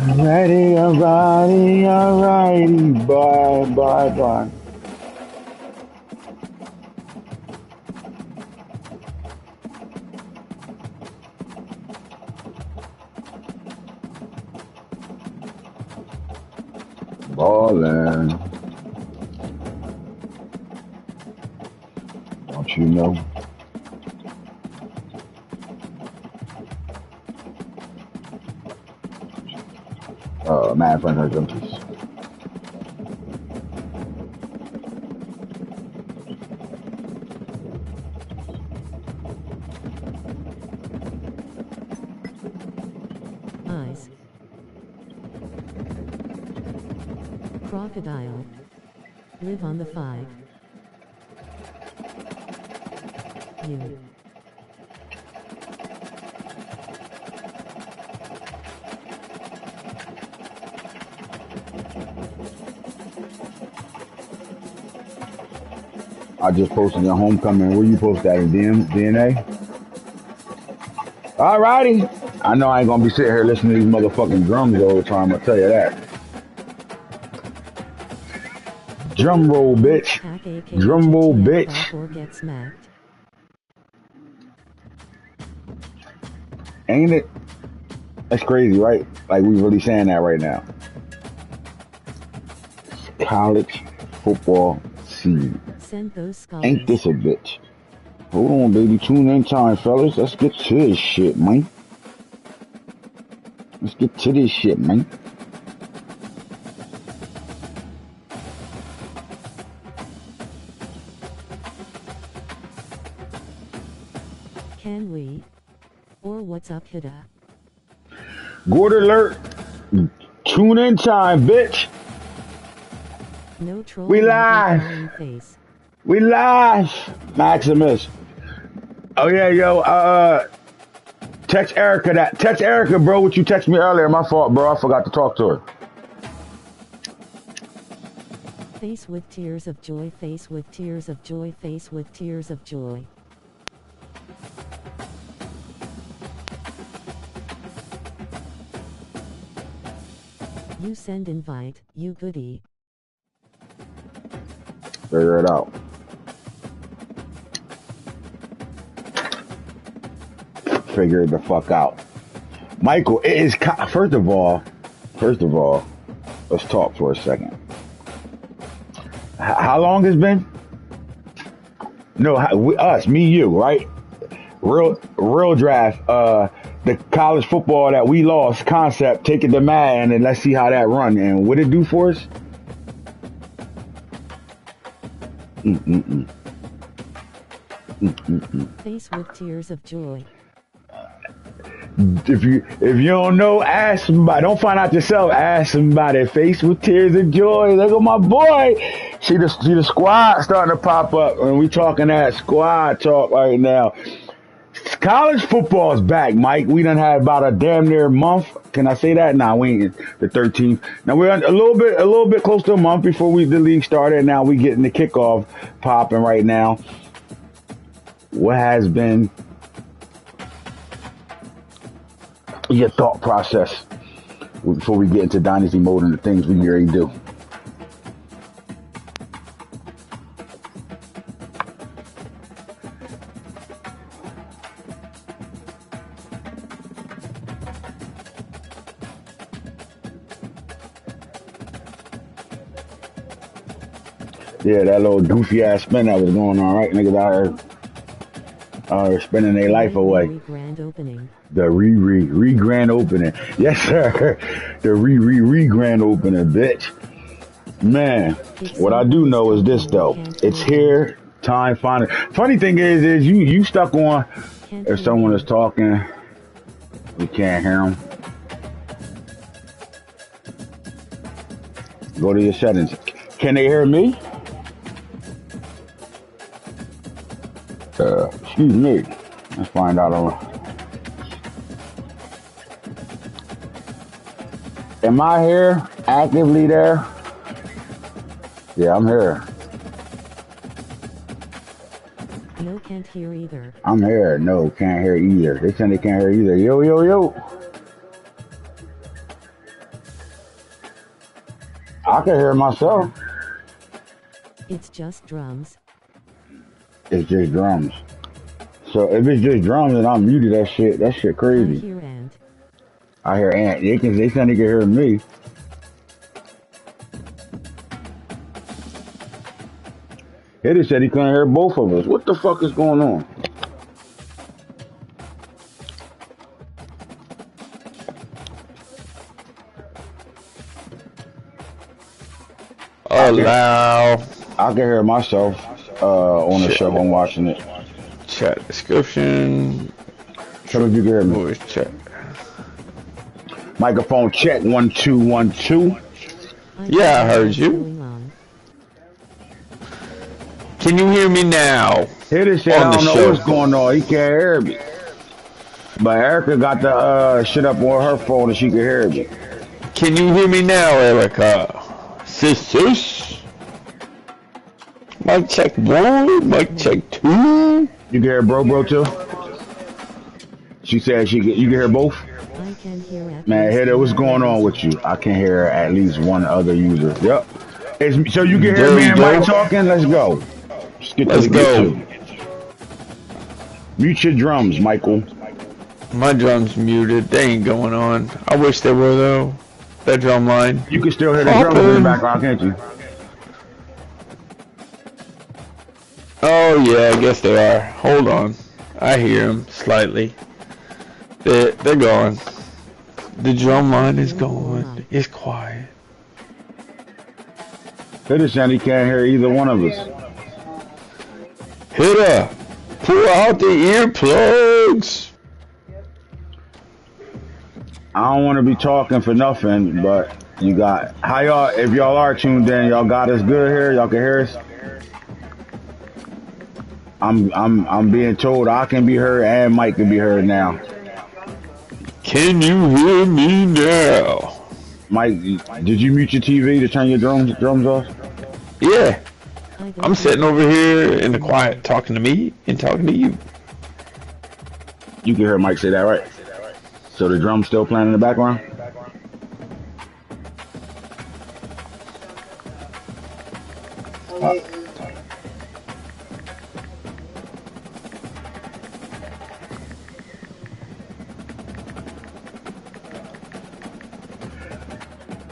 Alrighty, alrighty, alrighty, bye, bye, bye. Ballin', don't you know? Mad friend her junkies. Eyes. Crocodile. Live on the 5. You. I just posted your homecoming. Where you post that in DNA? Alrighty. I know I ain't gonna be sitting here listening to these motherfucking drums all the time. I'll tell you that. Drum roll, bitch. Drum roll, bitch. Or get smacked. Ain't it? That's crazy, right? Like we really saying that right now. College football season. Send those scholars. Ain't this a bitch? Hold on, baby. Tune in time, fellas. Let's get to this shit, man. Let's get to this shit, man. Can we? Or what's up, Hida? Good alert. Tune in time, bitch. No troll. We live. Face. We live. Maximus. Oh yeah, yo. Text Erica that. Text Erica, bro. What you text me earlier? My fault, bro. I forgot to talk to her. Face with tears of joy. Face with tears of joy. Face with tears of joy. You send invite, you goodie. Figure it out. Figure it the fuck out. Michael, it is, first of all, let's talk for a second. How long has been? No, me, you, right? Real draft, the college football that we lost concept, take it to Madden and let's see how that run. And what it do for us? Face with tears of joy. If you don't know, ask somebody. Don't find out yourself. Ask somebody. Face with tears of joy. Look at my boy. See the squad starting to pop up, and we talking that squad talk right now. College football is back, Mike. We done had about a damn near month. Can I say that? Nah, we ain't the 13th. Now we're a little bit close to a month before the league started. Now we getting the kickoff popping right now. What has been your thought process before we get into dynasty mode and the things we already do? Yeah, that little goofy ass spin that was going on, right? Niggas out here spending their life away. Grand opening. The re-grand opening. Yes, sir. The re-grand opening, bitch. Man, what I do know is this, though. It's here. Time finally. Funny thing is you stuck on. If someone is talking, you can't hear them. Go to your settings. Can they hear me? Excuse me. Let's find out. Am I here? Actively there? Yeah, I'm here. No, can't hear either. I'm here. No, can't hear either. They saying they can't hear either. Yo, yo, yo. I can hear myself. It's just drums. It's just drums. So if it's just drums and I'm muted, that shit I crazy. hear Ant. I hear Ant. They said they can hear me. He just said he couldn't hear both of us. What the fuck is going on? Allow. I can hear myself on the show. I'm watching it. Chat description. Tell me if you can hear me. Voice chat. Microphone check 1 2 1 2. Yeah, I heard you. Can you hear me now? He said I don't know what's going on. He can't hear me. But Erica got the shit up on her phone and she can hear me. Can you hear me now, Erica? Sis. Mic check 1, mic check 2. You can hear bro too? She said you can hear both? I can hear at Man, Heather, what's going on with you? I can hear at least one other user. Yep. So you can hear me and Mike talking? Let's go. Let's go. Mute your drums, Michael. My drum's muted. They ain't going on. I wish they were, though. That drum line. You can still hear the drums in the background, can't you? Oh, yeah, I guess they are. Hold on. I hear them slightly. They're going. The drum line is going. It's quiet. Hitter said he can't hear either one of us. Hitter, pull out the earplugs. I don't want to be talking for nothing, but you got how y'all. If y'all are tuned in, y'all got us good here. Y'all can hear us. I'm being told I can be heard and Mike can be heard now. Can you hear me now? Mike, did you mute your TV to turn your drums off? Yeah. I'm sitting over here in the quiet talking to me and talking to you. You can hear Mike say that, right? So the drum's still playing in the background?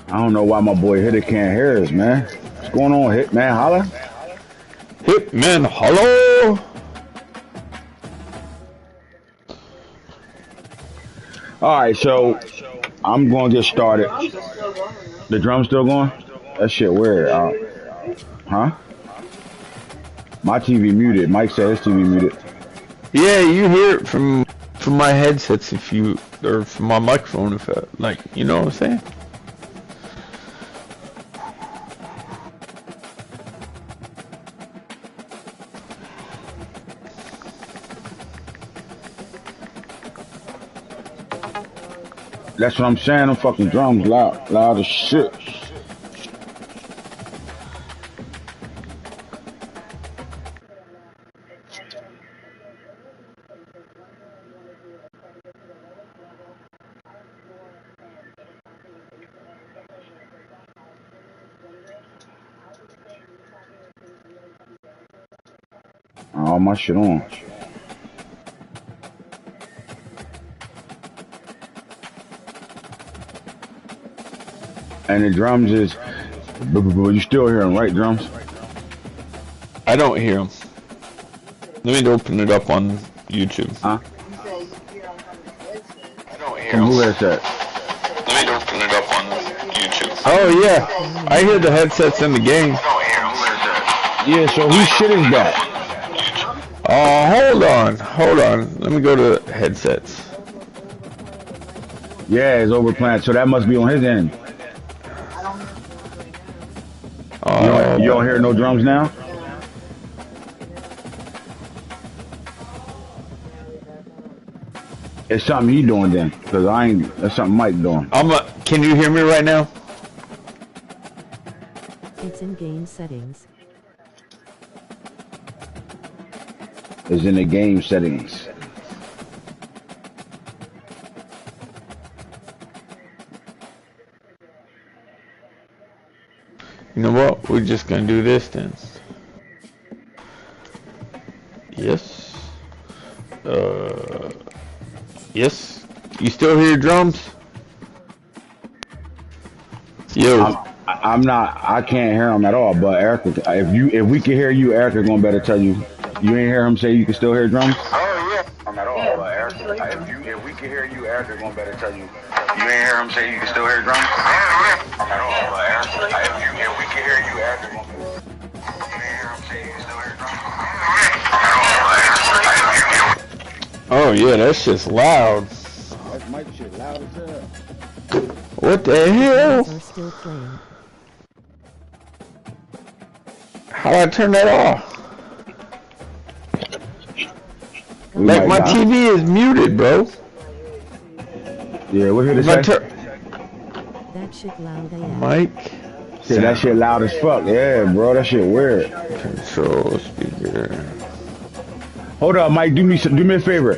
I don't know why my boy Hitter can't hear us, man. What's going on, Hitman? Holla? Hitman, hello? Alright, so I'm going to get started. The drum's still going? That shit weird. Huh? My TV muted. Mike said his TV muted. Yeah, you hear it from my headsets or from my microphone if you know what I'm saying? That's what I'm saying. Them fucking drums loud as shit. All my shit on. And the drums is, you still hear them, right, drums? I don't hear them. Let me open it up on YouTube. Huh? I don't hear them. Who is that? Let me open it up on YouTube. Oh yeah, I hear the headsets in the game. I don't hear them. Yeah, so whose shit is that? Hold on. Let me go to headsets. Yeah, it's overplaying, so that must be on his end. You don't hear no drums now? It's something he doing then, cause that's something Mike doing. Can you hear me right now? It's in game settings. It's in the game settings. We're just gonna do this then. Yes. Yes. You still hear drums? Yo. I'm not. I can't hear him at all. But Erica, if we can hear you, Erica gonna better tell you. You ain't hear him say you can still hear drums. Oh yeah. I'm at all. But Erica, if we can hear you, Erica gonna better tell you. You ain't hear him say you can still hear drums. I'm at all. But Erica, if we can hear you, Erica gonna better. You ain't hear him say you can still hear drums. Oh yeah, that shit's loud. That mic shit loud as hell. What the hell? Are still playing. How do I turn that off? Like my TV is muted, bro. Yeah, what did it say? That shit loud AF. Mike. Shit, that shit loud as fuck. Yeah, bro, that shit weird. Control speaker. Hold up, Mike. Do me a favor.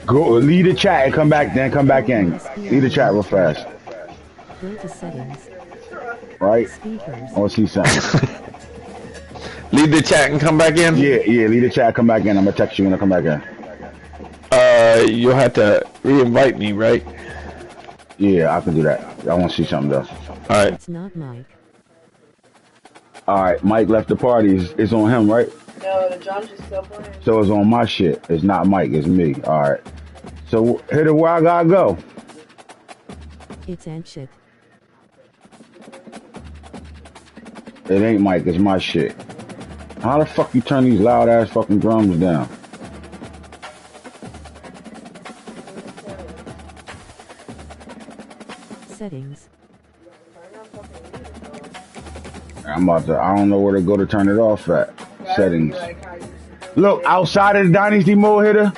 Go leave the chat and come back. Then come back in. Leave the chat real fast. Go to settings. Right. Speakers. I want to see something. Leave the chat and come back in. Yeah. Leave the chat. Come back in. I'm gonna text you when I come back in. You'll have to re-invite me, right? Yeah, I can do that. I want to see something though. All right. It's not Mike. All right, Mike left the party. It's on him, right? No, the drums are still playing. So it's on my shit. It's not Mike. It's me. All right. So hit it where I gotta go. It's ant shit. It ain't Mike. It's my shit. How the fuck you turn these loud ass fucking drums down? Settings. I'm about to. I don't know where to go to turn it off at. Settings. Look, outside of the Dynasty mode hitter.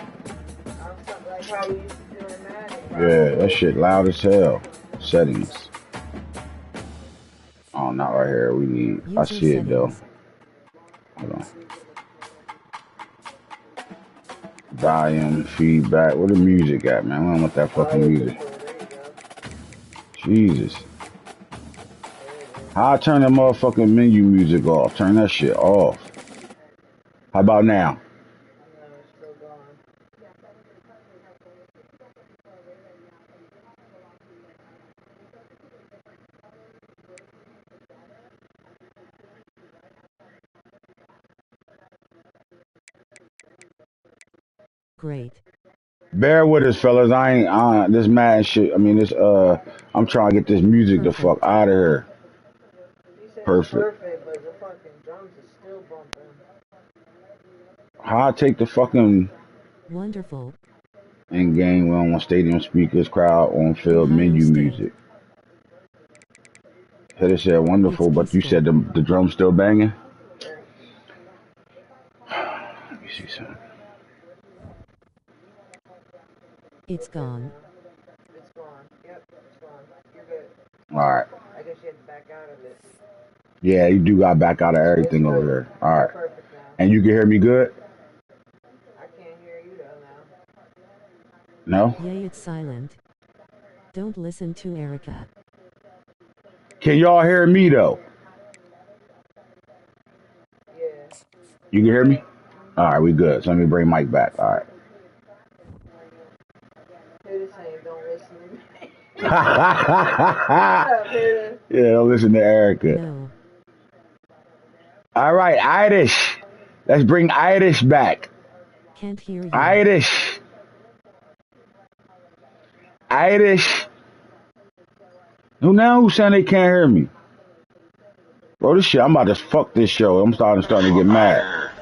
Yeah, that shit loud as hell. Settings. Oh, not right here. We need. I see it though. Hold on. Volume, feedback. Where the music at, man? I don't want that fucking music. Jesus. How I turn that motherfucking menu music off? Turn that shit off. How about now? Great. Bear with us, fellas. I ain't this Madden shit. I mean, this I'm trying to get this music the fuck out of here. Perfect. But the fucking drums are still bumping. How I take the fucking Wonderful. in game? We don't want stadium speakers, crowd on field, menu music. Header said wonderful, but you said the drums still banging. Let me see something. It's gone. It's gone. Yep, it's gone. You're good. All right. I guess you had to back out of it. Yeah, you do got back out of everything over here. All right. Perfect now. And you can hear me good? I can't hear you though now. No? Yay, it's silent. Don't listen to Erica. Can y'all hear me though? Yeah. You can hear me? All right, we good. So let me bring Mike back. All right. They're just saying don't listen to me. Yeah, don't listen to Erica. No. All right, Irish. Let's bring Irish back. Can't hear you. Irish. Irish. Who now? Who's saying they can't hear me? Bro, this shit, I'm about to fuck this show. I'm starting to get mad.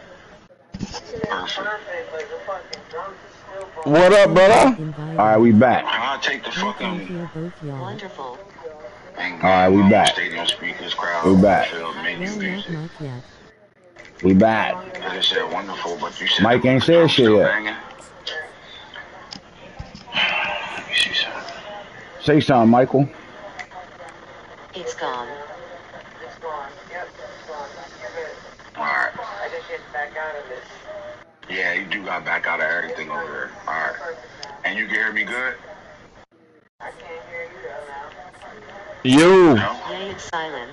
What up, brother? All right, we back. I'll take the I can't fucking. hear both y'all. Wonderful. All right, we back. Stadium speakers, crowd, We back. field, menu Well, not music. Mike yet. We back. I just said wonderful, but you said Mike ain't the said drums shit still yet. banging. Let me see something. Say something, Michael. It's gone. It's gone. Yep, it's gone. You're good. Alright. I just had to back out of it. Yeah, you do got back out of everything over here. Alright. And you can hear me good? I can't hear you though now. Yo. No? Yay, it's silent.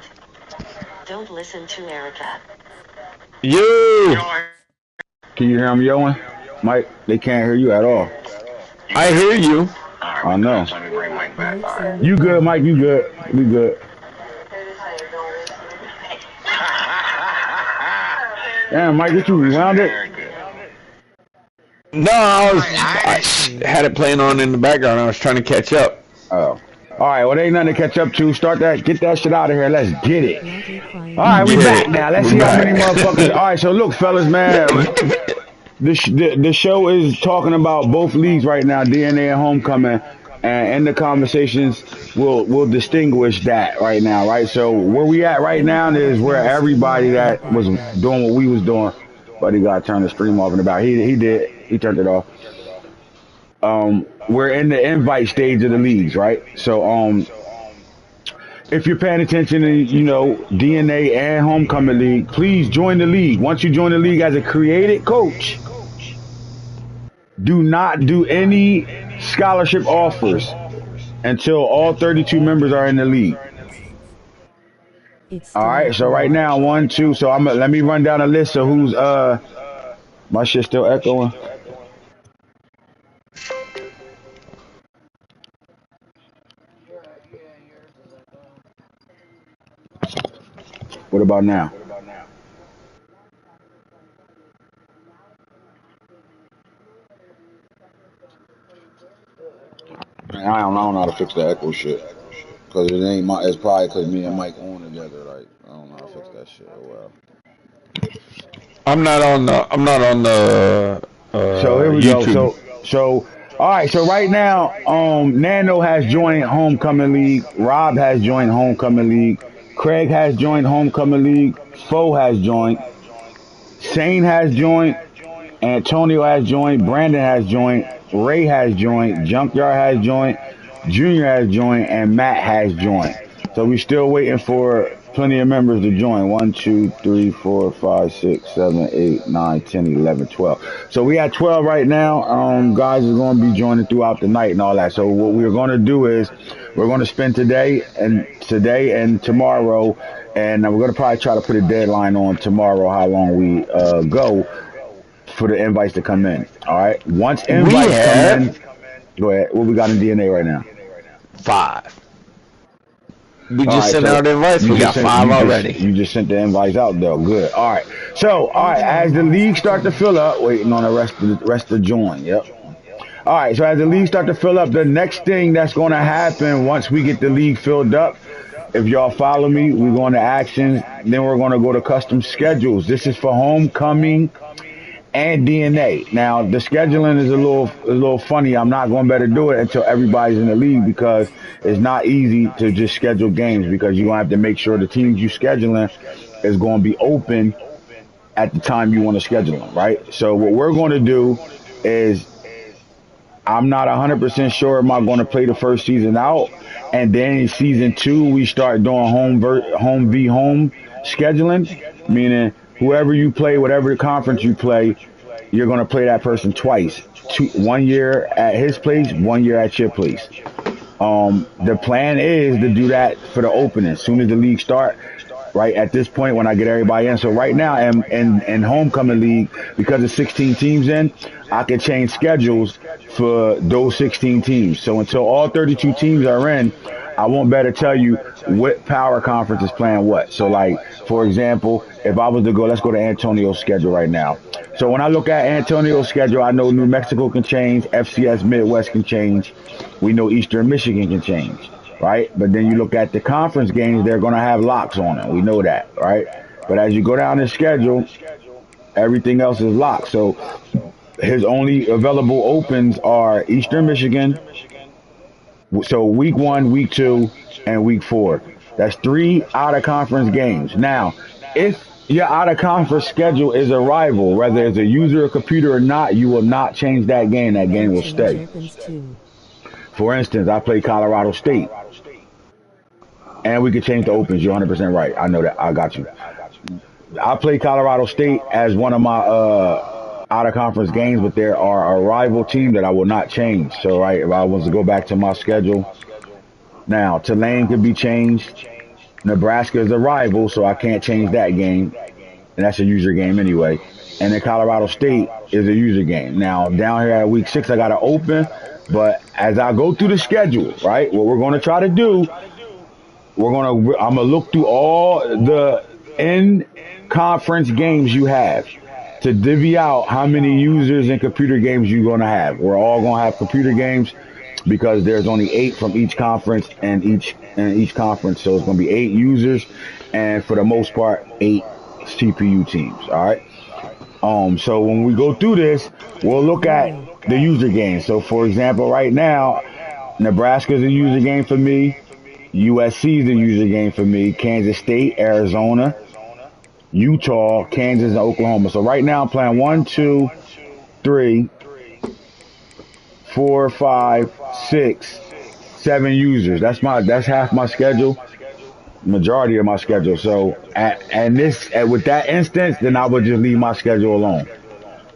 Don't listen to Erica. You. Can you hear him yelling? Mike, they can't hear you at all. I hear you. Alright, I we know. good. So let me bring Mike back. Mike's Alright. on the You good, phone. Mike? You good? We good. Damn, Mike, what you rewound it? Very good. No, I had it playing on in the background. I was trying to catch up. Oh. All right, well, there ain't nothing to catch up to. Start that, get that shit out of here. Let's get it. Lucky crying. All right, we Get back it. now. Let's see We're how many back. motherfuckers. All right, so look, fellas, man, the show is talking about both leagues right now, DNA and Homecoming, and in the conversations, we'll distinguish that right now, right? So where we at right now is where everybody that was doing what we was doing, but he got to turn the stream off in the back. He did. He turned it off. We're in the invite stage of the leagues, right? So if you're paying attention and you know DNA and Homecoming League, please join the league. Once you join the league as a created coach, do not do any scholarship offers until all 32 members are in the league. It's All still right, so right echoing. now 1, 2. So let me run down a list of who's my shit's still echoing. What about now? I don't know how to fix the echo shit. Cause it ain't my. It's probably cause me and Mike on together. Like I don't know how to fix that shit. Oh well. I'm not on the. I'm not on the So here we go. YouTube. So all right. So right now, Nano has joined Homecoming League. Rob has joined Homecoming League. Craig has joined Homecoming League. Foe has joined. Sane has joined. Antonio has joined. Brandon has joined. Ray has joined. Junkyard has joined. Junior has joined, and Matt has joined. So we're still waiting for plenty of members to join. 1, 2, 3, 4, 5, 6, 7, 8, 9, 10, 11, 12. So we at 12 right now. Guys are going to be joining throughout the night and all that. So what we're going to do is we're going to spend today and tomorrow, and we're going to probably try to put a deadline on tomorrow how long we go for the invites to come in. All right. Once We invites come in, have go ahead. What we got in DNA right now? 5. We All just right, sent so out invites. We got 5 already. you just sent the invites out though. Good. All right. So all right, as the league start to fill up, waiting on the rest to join. Yep. All right. So as the league start to fill up, the next thing that's going to happen once we get the league filled up, if y'all follow me, we're going to actions. Then we're going to go to custom schedules. This is for Homecoming and DNA. Now the scheduling is a little funny. I'm not going to better do it until everybody's in the league because it's not easy to just schedule games because you're going to have to make sure the teams you scheduling is going to be open at the time you want to schedule them, right? So what we're going to do is I'm not 100% sure am I going to play the first season out, and then in season 2 we start doing home v home scheduling, meaning whoever you play, whatever conference you play, you're going to play that person twice. 1 year at his place, 1 year at your place. The plan is to do that for the opening as soon as the league start. Right at this point, when I get everybody in. So right now, in Homecoming League, because there's 16 teams in, I can change schedules for those 16 teams. So until all 32 teams are in, I won't better tell you what power conference is playing what. So like, for example, if I was to go, let's go to Antonio's schedule right now. So when I look at Antonio's schedule, I know New Mexico can change, FCS Midwest can change. We know Eastern Michigan can change, right? But then you look at the conference games, they're going to have locks on it. We know that, right? But as you go down the schedule, everything else is locked. So his only available opens are Eastern Michigan. So week 1, week 2, and week 4. That's 3 out of conference games. Now, if your out of conference schedule is a rival, whether it's a user or computer or not, you will not change that game. That game Game will change stay. opens too. For instance, I play Colorado State, and we could change the opens. You're 100% right. I know that. I got you. I play Colorado State as one of my out of conference games, but there are a rival team that I will not change. So, right, if I was to go back to my schedule, now Tulane could be changed. Nebraska is a rival, so I can't change that game, and that's a user game anyway. And then Colorado State is a user game. Now down here at week 6, I got to open, but as I go through the schedule, right, what we're going to try to do, I'm gonna look through all the in conference games you have to divvy out how many users and computer games you're gonna have. We're all gonna have computer games because there's only 8 from each conference and each conference, so it's gonna be 8 users, and for the most part 8 CPU teams. All right. So when we go through this, we'll look at the user games. So for example, right now, Nebraska's a user game for me. USC is a user game for me. Kansas State, Arizona, Utah, Kansas, and Oklahoma. So right now I'm playing 1, 2, 3, 4, 5, 6, 7 users. That's half my schedule, majority of my schedule. So with that instance, then I would just leave my schedule alone.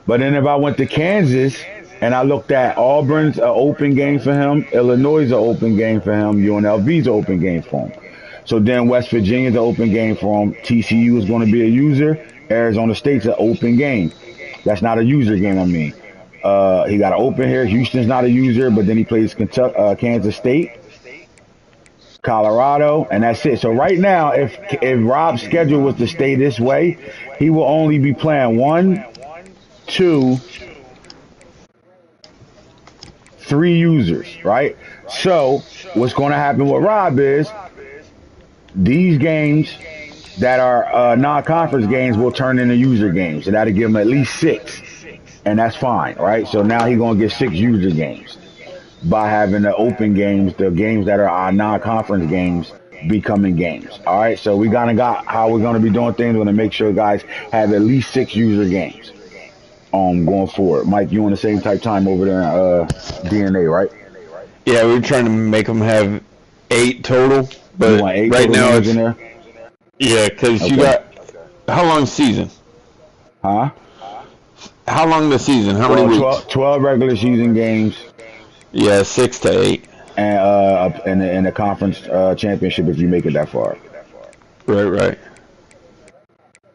But then if I went to Kansas and I looked at Auburn's an open game for him, Illinois is an open game for him, UNLV's an open game for him. So then West Virginia's an open game for him. TCU is going to be a user. Arizona State's an open game. That's not a user game, I mean. He got an open here. Houston's not a user, but then he plays Kansas State, Colorado, and that's it. So right now, if Rob's schedule was to stay this way, he will only be playing 1, 2, 3 users, right? So what's going to happen with Rob is these games that are non-conference games will turn into user games, and that'll give him at least 6, and that's fine, right? So now he's going to get 6 user games by having the open games, the games that are our non-conference games becoming games. All right, so we kind of got how we're going to be doing things. We're going to make sure guys have at least 6 user games going forward. Mike, you on the same type time over there in DNA, right? Yeah, we're trying to make them have 8 total, but You want 8 right total now games it's in there? yeah, because Okay. you got how long season? Huh? How long the season? How many weeks? 12 regular season games, Yeah, 6 to 8. and in the conference championship if you make it that far. Right.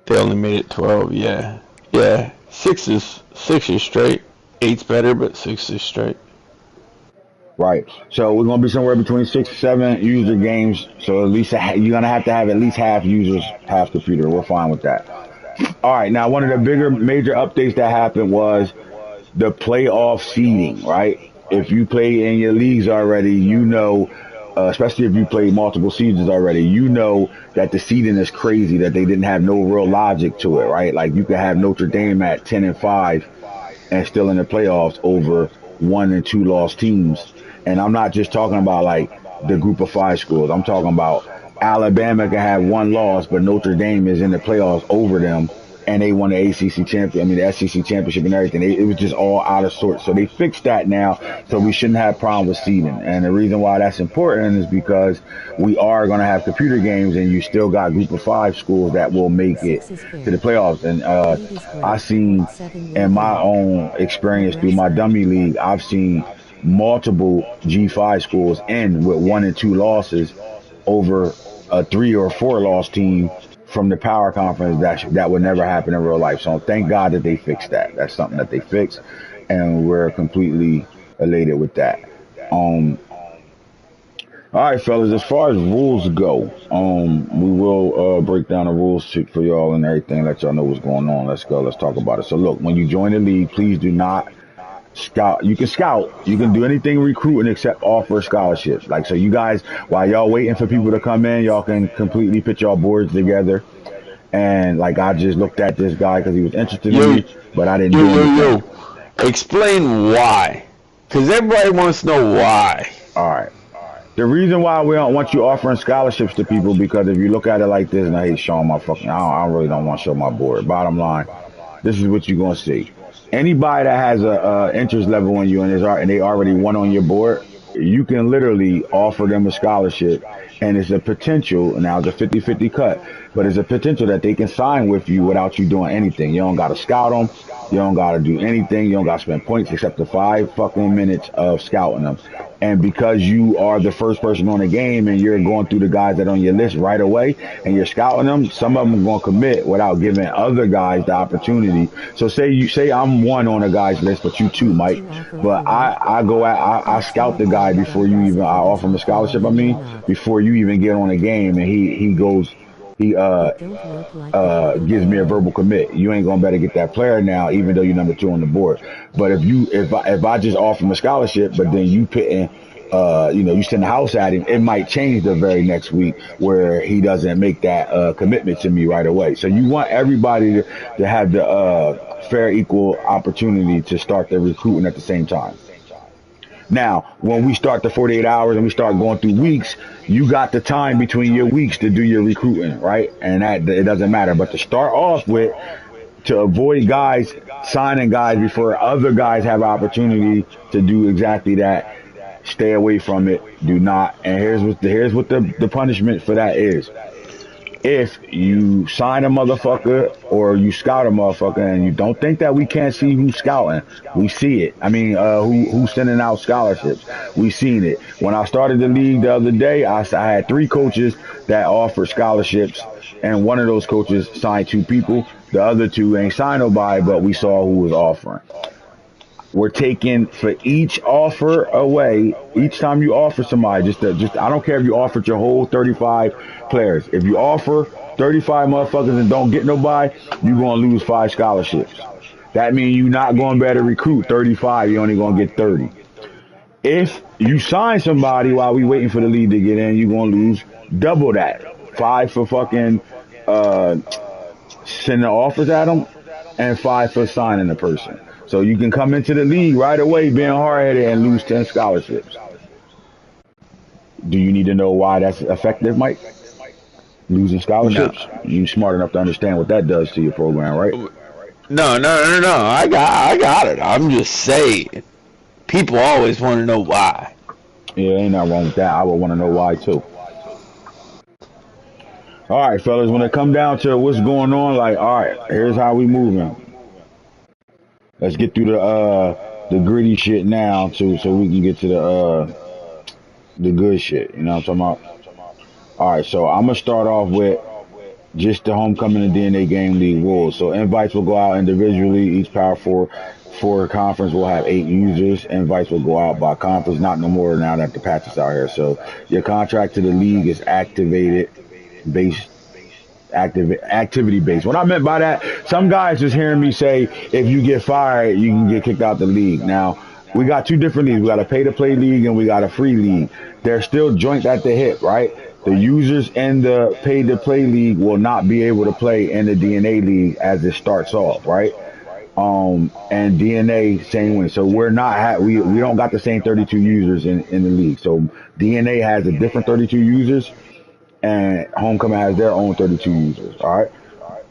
They only made it 12. Yeah. 6 is straight. 8's better, but 6 is straight. Right. So we're gonna be somewhere between 6 and 7 user games. So at least you're gonna have to have at least half users, half computer. We're fine with that. All right. Now one of the bigger major updates that happened was the playoff seeding. Right. If you play in your leagues already, you know, especially if you play multiple seasons already, you know that the seeding is crazy. That they didn't have no real logic to it. Right. Like you could have Notre Dame at 10-5 and still in the playoffs over 1 and 2 lost teams. And I'm not just talking about like the group of 5 schools. I'm talking about Alabama can have 1 loss, but Notre Dame is in the playoffs over them, and they won the the SEC championship and everything. It was just all out of sorts. So they fixed that now, so we shouldn't have problem with seeding. And the reason why that's important is because we are going to have computer games, and you still got group of 5 schools that will make it to the playoffs. And I seen in my own experience through my dummy league, I've seen multiple G5 schools end with 1 and 2 losses over a 3 or 4 loss team from the power conference. That would never happen in real life. So thank God that they fixed that. That's something that they fixed, and we're completely elated with that. All right, fellas, as far as rules go, we will break down the rules for y'all and everything, let y'all know what's going on. Let's go. Let's talk about it. So look, when you join the league, please do not scout. You can do anything recruiting except offer scholarships. Like, so you guys, while y'all waiting for people to come in, y'all can completely put y'all boards together. And like, I just looked at this guy because he was interested in me, but I didn't do anything. Explain why, because everybody wants to know why. All right. The reason why we don't want you offering scholarships to people, because if you look at it like this, and I hate showing my I really don't want to show my board. Bottom line, this is what you're gonna see. Anybody that has a interest level in you and they already won on your board, you can literally offer them a scholarship and it's a potential. Now it's a 50-50 cut, but it's a potential that they can sign with you without you doing anything. You don't got to scout them. You don't got to do anything. You don't got to spend points except the 5 fucking minutes of scouting them. And because you are the first person on the game and you're going through the guys that are on your list right away and you're scouting them, some of them are going to commit without giving other guys the opportunity. So say I'm one on a guy's list, but you two, Mike. But I scout the guy before you even I offer him a scholarship. I mean, before you even get on a game, and he goes gives me a verbal commit. You ain't gonna better get that player now, even though you're number 2 on the board. But if I just offer him a scholarship, but then you pitting, you send the house at him, it might change the very next week where he doesn't make that commitment to me right away. So you want everybody to have the fair, equal opportunity to start their recruiting at the same time. Now, when we start the 48 hours and we start going through weeks, you got the time between your weeks to do your recruiting, right? And that it doesn't matter. But to start off with, to avoid guys signing guys before other guys have opportunity to do exactly that, stay away from it. Do not. And here's what the punishment for that is. If you sign a motherfucker or you scout a motherfucker and you don't think that we can't see who's scouting, we see it. I mean, who's sending out scholarships? We seen it. When I started the league the other day, I had 3 coaches that offered scholarships, and one of those coaches signed 2 people. The other 2 ain't signed nobody, but we saw who was offering. We're taking for each offer away. Each time you offer somebody, just I don't care if you offered your whole 35 players. If you offer 35 motherfuckers and don't get nobody, you're gonna lose 5 scholarships. That means you're not going to better recruit 35. You're only gonna get 30. If you sign somebody while we waiting for the league to get in, you're gonna lose double that. 5 for fucking sending offers at them, and 5 for signing the person. So you can come into the league right away being hard-headed and lose 10 scholarships. Do you need to know why that's effective, Mike? Losing scholarships? No. You smart enough to understand what that does to your program, right? No. I got it. I'm just saying. People always want to know why. Yeah, ain't nothing wrong with that. I would want to know why, too. All right, fellas, when it come down to what's going on, like, all right, here's how we moving. Let's get through the gritty shit now, too, so we can get to the good shit. You know what I'm talking about? All right, so I'm gonna start off with just the homecoming and DNA game league rules. So invites will go out individually. Each Power Four conference will have 8 users. Invites will go out by conference, not no more now that the patch is out here. So your contract to the league is activity based. What I meant by that, some guys just hearing me say, if you get fired, you can get kicked out the league. Now, we got 2 different leagues. We got a pay-to-play league and we got a free league. They're still joint at the hip, right? The users in the pay-to-play league will not be able to play in the DNA league as it starts off, right? And DNA same way. So we're not we don't got the same 32 users in the league. So DNA has a different 32 users, and Homecoming has their own 32 users. All right.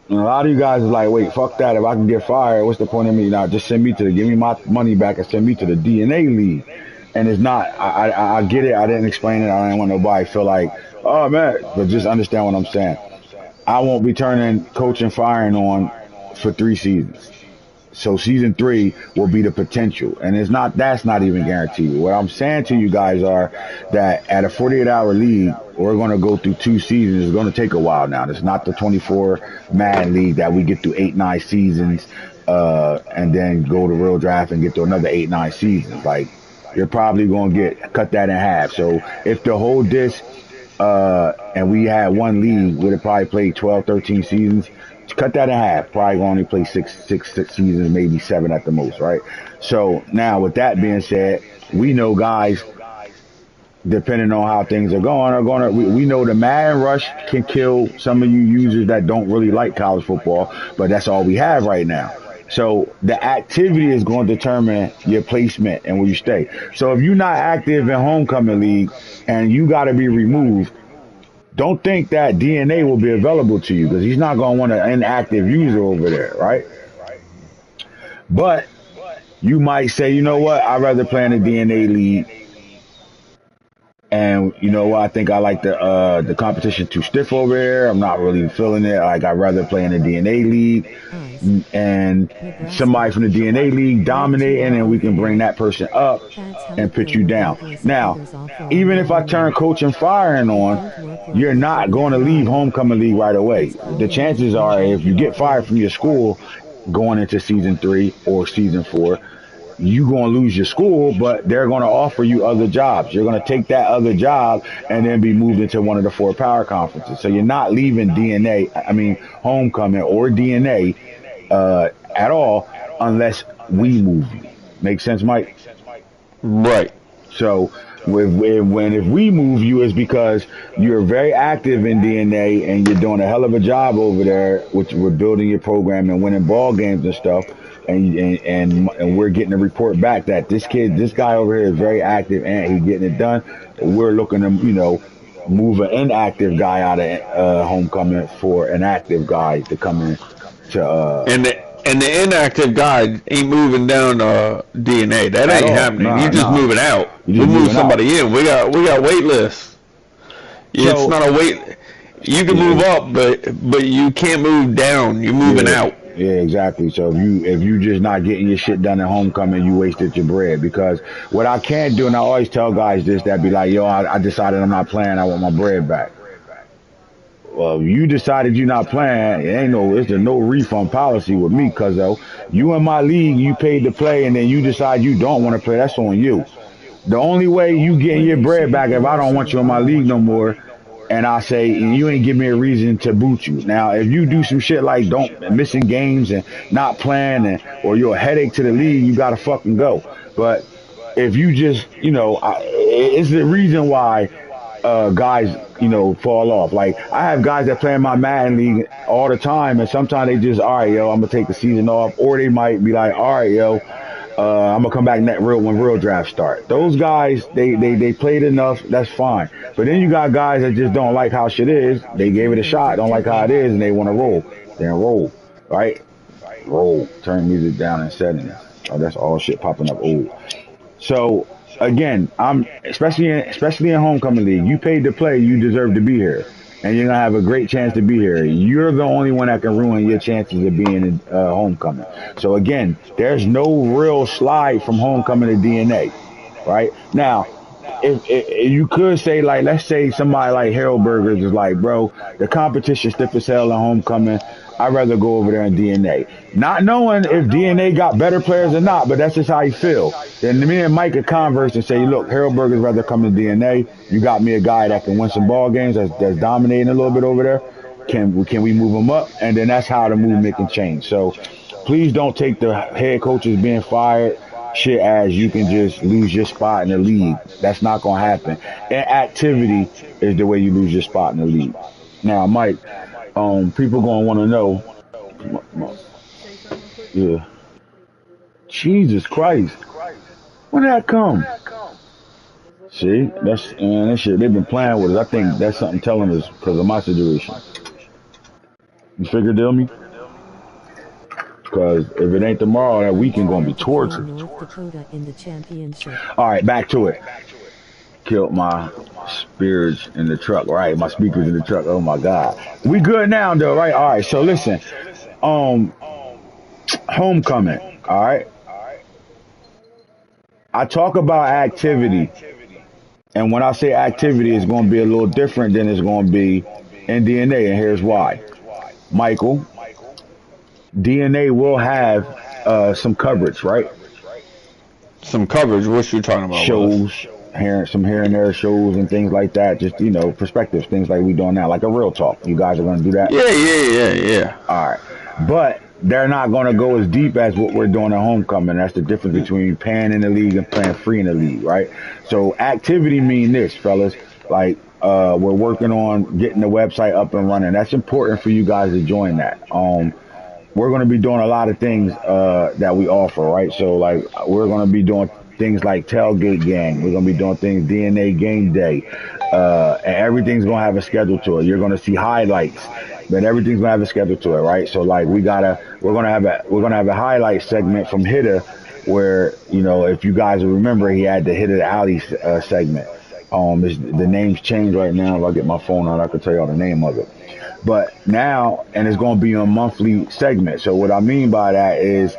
And a lot of you guys is like, wait, fuck that. If I can get fired, what's the point of me? Now, just give me my money back and send me to the DNA league. And it's not. I get it. I didn't explain it. I didn't want nobody to feel like, oh man. But just understand what I'm saying. I won't be turning coach and firing on for 3 seasons. So season 3 will be the potential, and that's not even guaranteed. What I'm saying to you guys are that at a 48-hour league, we're going to go through 2 seasons. It's going to take a while now. It's not the 24 Madden league that we get through 8-9 seasons, and then go to real draft and get to another 8-9 seasons. Like, you're probably going to cut that in half. So if the whole disc, and we had one league, would have probably played 12, 13 seasons. Cut that in half. Probably gonna only play six seasons, maybe 7 at the most, right? So now, with that being said, we know guys, depending on how things are going, we know the Madden rush can kill some of you users that don't really like college football, but that's all we have right now. So the activity is going to determine your placement and where you stay. So if you're not active in Homecoming League and you got to be removed, don't think that DNA will be available to you, because he's not going to want an inactive user over there, right? But you might say, you know what, I'd rather play in the DNA league And you know what? I think I like the competition too stiff over here. I'm not really feeling it. Like I'd rather play in the DNA league Eyes. and somebody Nebraska. from the DNA league Red dominating, and we can bring 2RO4. that person up That's how and it put go you when down. one voice of Now, others offer on even the if I other turn mic. coaching firing It on, don't work like you're that, but not we going to can leave try. homecoming league right away. It's The called chances American are, if you get fired football. from your school going into season 3 or season 4, you going to lose your school, but they're going to offer you other jobs. You're going to take that other job and then be moved into one of the 4 power conferences. So you're not leaving DNA, I mean, homecoming or DNA at all unless we move you. Make sense, Mike? Right. So if we move you, is because you're very active in DNA and you're doing a hell of a job over there, which we're building your program and winning ball games and stuff. And we're getting a report back that this guy over here is very active and he's getting it done. We're looking to, move an inactive guy out of homecoming for an active guy to come in to And the inactive guy ain't moving down DNA. That at ain't all. happening. Nah, You just nah. moving out. You're We'll just move moving out. somebody in. We got wait lists. It's So not a wait. You can move yeah, up, but you can't move down. You're moving yeah, out. yeah, exactly. So if you just not getting your shit done at homecoming, you wasted your bread. Because what I can't do, and I always tell guys this, that be like, yo, I decided I'm not playing. I want my bread back. Well, you decided you're not playing. It's a no refund policy with me, cuz though you in my league, you paid to play, and then you decide you don't want to play. That's on you. The only way you getting Where your they bread should be back if I don't polishing want the you in my league no ball. more, and I say and you ain't give me a reason to boot you. Now, if you do some shit like don't missing games and not playing, or you're a headache to the league, you gotta fucking go. But if you just, it's the reason why guys, fall off. Like I have guys that play in my Madden league all the time, and sometimes they just, all right, yo, I'm gonna take the season off, or they might be like, all right, yo, I'm gonna come back when real drafts start. Those guys, they played enough. That's fine. But then you got guys that just don't like how shit is. They gave it a shot, don't like how it is, and they want to roll. Then roll, right? Roll. Turn music down and settings. Oh, that's all shit popping up. Old. So again, I'm especially in homecoming league. You paid to play, you deserve to be here, and you're gonna have a great chance to be here. You're the only one that can ruin your chances of being in homecoming. So again, there's no real slide from homecoming to DNA. Right now, if you could say, like, let's say somebody like Harold Burgers is like, bro, the competition stiff as hell in homecoming. I'd rather go over there in DNA. Not knowing if DNA got better players or not, but that's just how you feel. Then me and Mike could converse and say, look, Harold Burgers rather come to DNA. You got me a guy that can win some ball games, that's dominating a little bit over there. Can we move him up? And then that's how the movement can change. So please don't take the head coaches being fired shit as you can just lose your spot in the league. That's not gonna happen. And activity is the way you lose your spot in the league. Now, Mike, people gonna want to know. Yeah, Jesus Christ, when did that come? See, that shit. They've been playing with us. I think that's something telling us because of my situation. You figure, deal me? Because if it ain't tomorrow, that weekend gonna be Prepare to play torture. North Dakota in the championship. All right, back to it. Killed my spirits in the truck, right? My speakers in the truck. Oh my God. We good now though, right? All right. So listen, um, homecoming. All right. I talk about activity, and when I say activity, it's going to be a little different than it's going to be in DNA, and here's why. Michael, DNA will have some coverage, right? Some coverage. What you talking about, Willis? Shows, here and there shows and things like that. Just perspectives, things like we doing now, like a real talk. You guys are going to do that. Yeah. All right, but they're not going to go as deep as what we're doing at homecoming. That's the difference between paying in the league and playing free in the league, right? So activity mean this, fellas. Like we're working on getting the website up and running. That's important for you guys to join that. We're going to be doing a lot of things that we offer, right? So like we're going to be doing things like tailgate gang. We're going to be doing things DNA game day, and everything's going to have a schedule to it. You're going to see highlights, but everything's going to have a schedule to it, right? So like we're going to have a highlight segment from Hitter, where if you guys remember, he had the Hitter Alley segment. The name's changed right now. If I get my phone out, I can tell y'all the name of it. But now, and it's going to be a monthly segment. So what I mean by that is,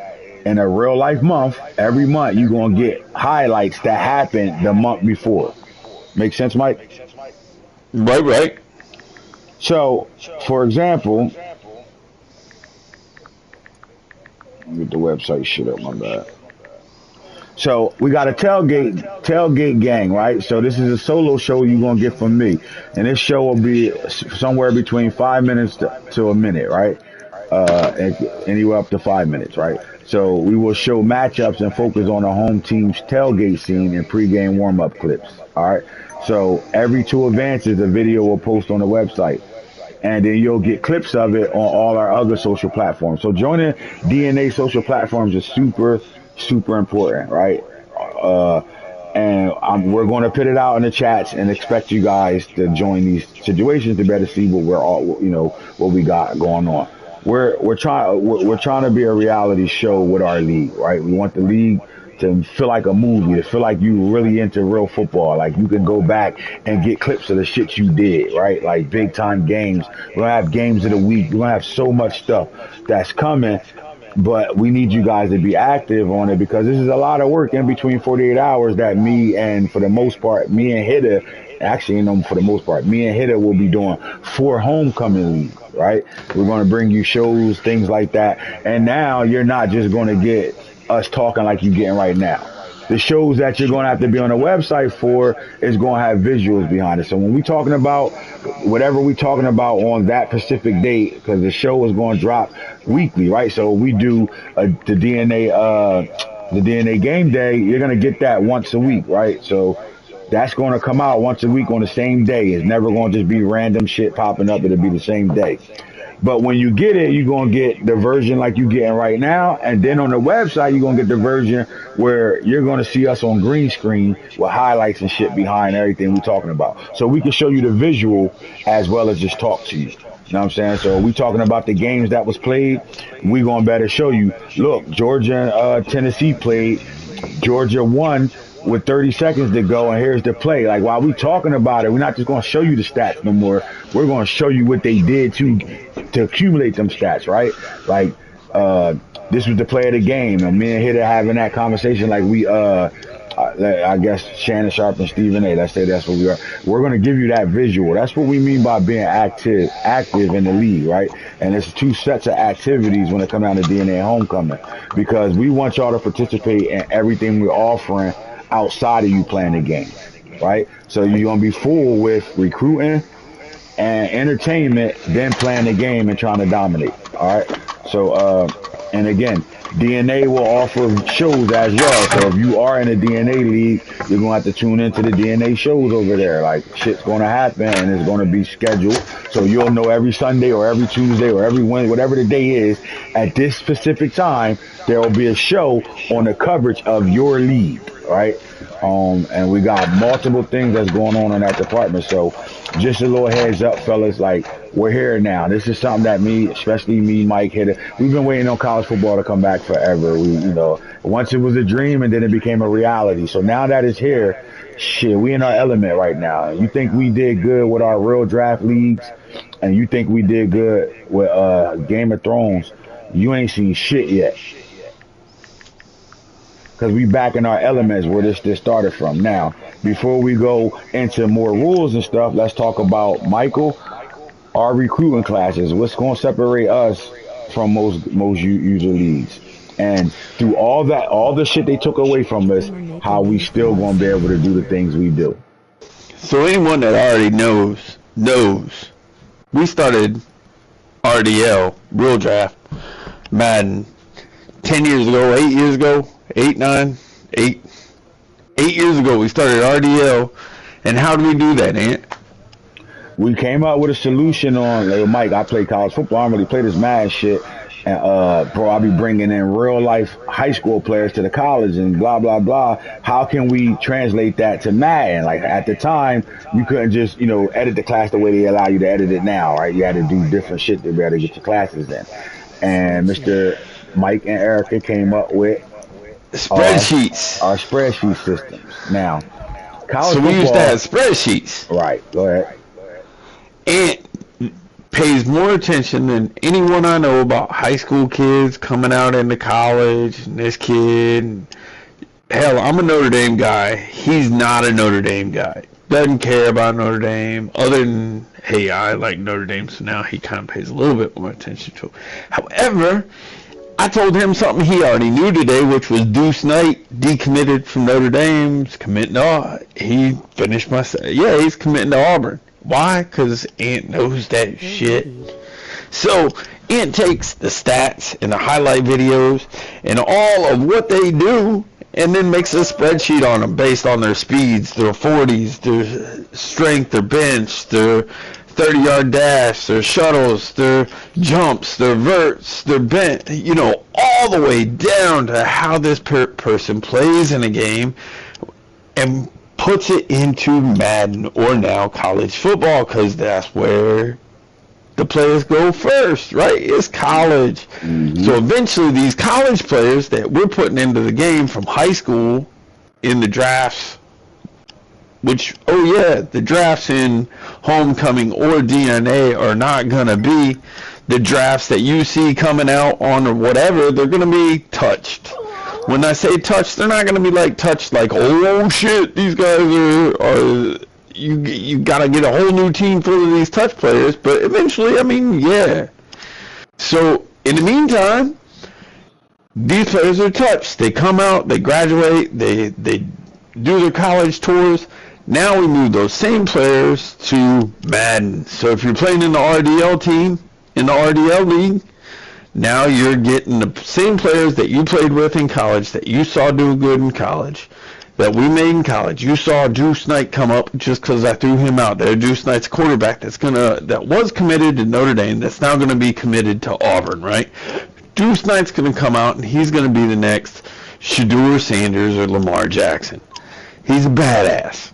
in a real life month, every month you're going to get highlights that happened the month before. Make sense, Mike? Right, right. So, for example, let me get the website shit up, my bad. So we got a tailgate gang, right? So this is a solo show you're gonna get from me, and this show will be somewhere between 5 minutes to a minute, right? Anywhere up to 5 minutes, right? So we will show matchups and focus on the home team's tailgate scene and pregame warm-up clips. All right. So every two advances, the video will post on the website, and then you'll get clips of it on all our other social platforms. So joining DNA social platforms is super important, right? Uh, and we're going to put it out in the chats and expect you guys to join these situations to better see what we're all, what we got going on. We're trying to be a reality show with our league, right? We want the league to feel like a movie, to feel like you really into real football. Like you can go back and get clips of the shit you did, right? Like big time games. We're gonna have games of the week. We're gonna have so much stuff that's coming, but we need you guys to be active on it because this is a lot of work in between 48 hours that me and for the most part, me and Hitter, actually, for the most part, me and Hitter will be doing for homecoming league, right? We're going to bring you shows, things like that. And now you're not just going to get us talking like you're getting right now. The shows that you're going to have to be on the website for is going to have visuals behind it. So when we talking about whatever we talking about on that specific date, because the show is going to drop weekly, right? So we do the DNA game day. You're going to get that once a week, right? So that's going to come out once a week on the same day. It's never going to just be random shit popping up. It'll be the same day. But when you get it, you're going to get the version like you're getting right now. And then on the website, you're going to get the version where you're going to see us on green screen with highlights and shit behind everything we're talking about. So we can show you the visual as well as just talk to you. You know what I'm saying? So we talking about the games that was played. We going to better show you. Look, Georgia and Tennessee played. Georgia won with 30 seconds to go, and here's the play. Like, while we talking about it, we're not just going to show you the stats no more. We're going to show you what they did to accumulate them stats, right? Like, this was the play of the game, and me and Hitter having that conversation like I guess Shannon Sharp and Stephen A. Let's say that's what we are. We're going to give you that visual. That's what we mean by being active in the league, right? And it's two sets of activities when it comes down to DNA Homecoming, because we want y'all to participate in everything we're offering outside of you playing the game, right? So you're going to be full with recruiting and entertainment, then playing the game and trying to dominate, all right? So, and again, DNA will offer shows as well. So if you are in a DNA league, you're going to have to tune into the DNA shows over there. Like, shit's going to happen and it's going to be scheduled. So you'll know every Sunday or every Tuesday or every Wednesday, whatever the day is, at this specific time, there will be a show on the coverage of your league, right? And we got multiple things that's going on in that department. So just a little heads up, fellas, like, we're here now. This is something that especially me, Mike, Hitter, we've been waiting on college football to come back forever. Once it was a dream and then it became a reality. So now that it's here, shit, we in our element right now. You think we did good with our real draft leagues, and you think we did good with Game of Thrones, you ain't seen shit yet. Because we back in our elements where this started from. Now, before we go into more rules and stuff, let's talk about Michael, our recruiting classes. What's going to separate us from most user leagues? And through all the shit they took away from us, how we still going to be able to do the things we do. So anyone that already knows, we started RDL, Real Draft, Madden, 10 years ago, 8 years ago, 8 years ago, we started RDL. And how do we do that, Ant? We came up with a solution on, like, Mike, I play college football. I don't really play this mad shit. And, bro, I'll be bringing in real life high school players to the college and blah, blah, blah. How can we translate that to Madden? Like, at the time, you couldn't just, edit the class the way they allow you to edit it now, right? You had to do different shit to be able to get your classes in. And Mr. Mike and Erica came up with spreadsheets. Our spreadsheet systems. Now, college So we used to have football. spreadsheets. Right. Go ahead. Ant pays more attention than anyone I know about high school kids coming out into college. And this kid, hell, I'm a Notre Dame guy. He's not a Notre Dame guy. Doesn't care about Notre Dame. Other than, hey, I like Notre Dame, so now he kind of pays a little bit more attention to it. However, I told him something he already knew today, which was Deuce Knight decommitted from Notre Dame. He finished my yeah, he's committing to Auburn. Why? Because Ant knows that shit. So Ant takes the stats and the highlight videos and all of what they do and then makes a spreadsheet on them based on their speeds, their 40s, their strength, their bench, their 30-yard dash, their shuttles, their jumps, their verts, their bent, all the way down to how this person plays in a game and puts it into Madden or now college football, because that's where the players go first, right? It's college. Mm-hmm. So eventually these college players that we're putting into the game from high school in the drafts, which, the drafts in Homecoming or DNA are not going to be the drafts that you see coming out on or whatever. They're going to be touched. When I say touched, they're not going to be like touched like, oh shit, these guys are you got to get a whole new team full of these touch players. But eventually, yeah. So in the meantime, these players are touched. They come out, they graduate, they do their college tours. Now we move those same players to Madden. So if you're playing in the RDL team, in the RDL league, now you're getting the same players that you played with in college, that you saw do good in college, that we made in college. You saw Deuce Knight come up just because I threw him out there. Deuce Knight's quarterback that was committed to Notre Dame, that's now going to be committed to Auburn, right? Deuce Knight's going to come out, and he's going to be the next Shedeur Sanders or Lamar Jackson. He's a badass.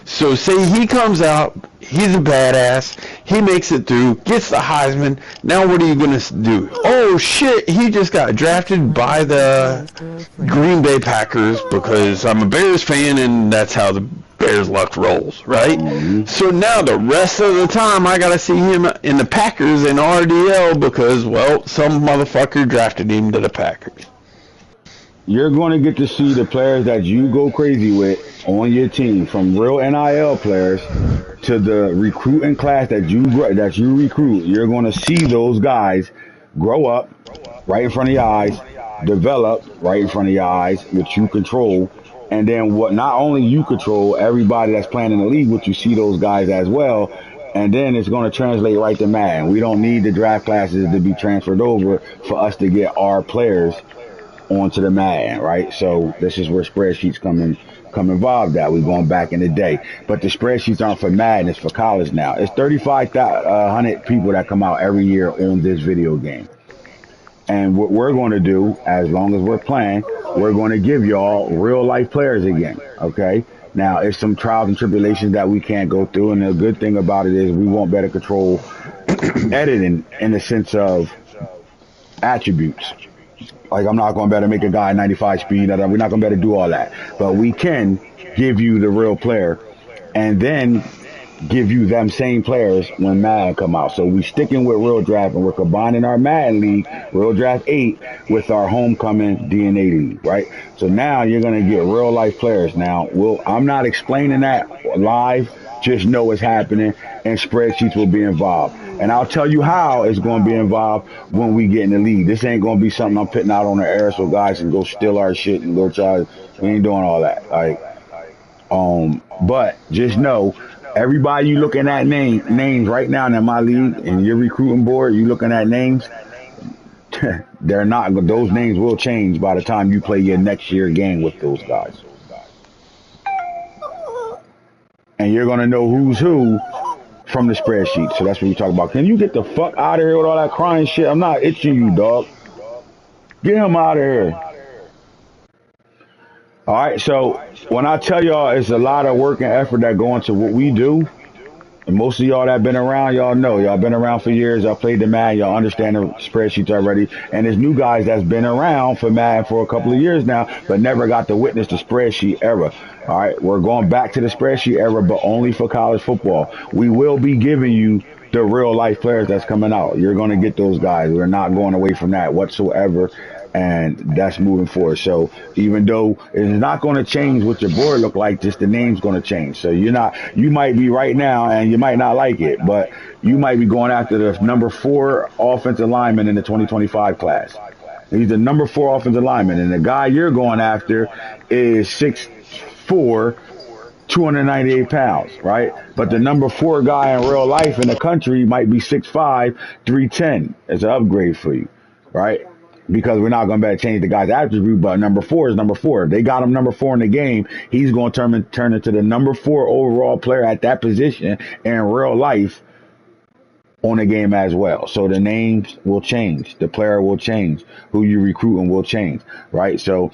So say he comes out, he's a badass, he makes it through, gets the Heisman. Now what are you going to do? Oh shit, he just got drafted by the Green Bay Packers because I'm a Bears fan and that's how the Bears luck rolls, right? Mm-hmm. So now the rest of the time I got to see him in the Packers in RDL because, some motherfucker drafted him to the Packers. You're going to get to see the players that you go crazy with on your team, from real NIL players to the recruiting class that you recruit. You're going to see those guys grow up right in front of your eyes, develop right in front of your eyes, which you control, and then what not only you control, everybody that's playing in the league, which you see those guys as well, and then it's going to translate right to Madden. We don't need the draft classes to be transferred over for us to get our players onto the Madden, right? So this is where spreadsheets come involved. That we're going back in the day, but the spreadsheets aren't for Madden, it's for college now. It's 3,500 people that come out every year on this video game, and what we're going to do, as long as we're playing, we're going to give y'all real life players again. Okay, now it's some trials and tribulations that we can't go through, and the good thing about it is we want better control editing in the sense of attributes. Like, I'm not going to better make a guy 95 speed. We're not going to better do all that. But we can give you the real player and then give you them same players when Madden come out. So we sticking with Real Draft, and we're combining our Madden League, Real Draft 8, with our Homecoming DNA League, right? So now you're going to get real life players. Now, I'm not explaining that live. Just know it's happening, and spreadsheets will be involved. And I'll tell you how it's going to be involved when we get in the league. This ain't going to be something I'm putting out on the air so guys can go steal our shit and go try. We ain't doing all that. But just know, everybody you looking at names right now in my league and your recruiting board, you looking at names, they're not. Those names will change by the time you play your next year game with those guys. And you're going to know who's who from the spreadsheet. So that's what we talk about. Can you get the fuck out of here with all that crying shit? I'm not itching you, dog. Get him out of here. All right, so when I tell y'all it's a lot of work and effort that go into what we do, And most of y'all that been around, y'all know. Y'all been around for years. Y'all played the Madden. Y'all understand the spreadsheets already. And there's new guys that's been around for Madden for a couple of years now, but never got to witness the spreadsheet era. All right, we're going back to the spreadsheet era, but only for college football. We will be giving you the real life players that's coming out. You're going to get those guys. We're not going away from that whatsoever. And that's moving forward. So even though it's not going to change what your board look like, just the name's going to change. So you might be right now and you might not like it, but you might be going after the number 4 offensive lineman in the 2025 class. He's the number 4 offensive lineman, and the guy you're going after is 6'4", 298 pounds, right? But the number 4 guy in real life in the country might be 6'5", 310. It's an upgrade for you, right? Because we're not going to be able to change the guy's attribute, but number 4 is number 4. They got him number 4 in the game. He's going to turn into the number 4 overall player at that position in real life on the game as well. So the names will change. The player will change. Who you recruiting will change, right? So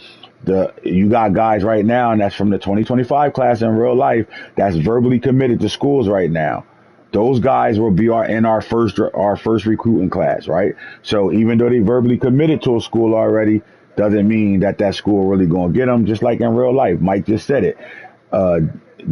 you got guys right now, and that's from the 2025 class in real life, that's verbally committed to schools right now. Those guys will be in our first recruiting class, right? So even though they verbally committed to a school already, doesn't mean that school really going to get them. Just like in real life, Mike just said it.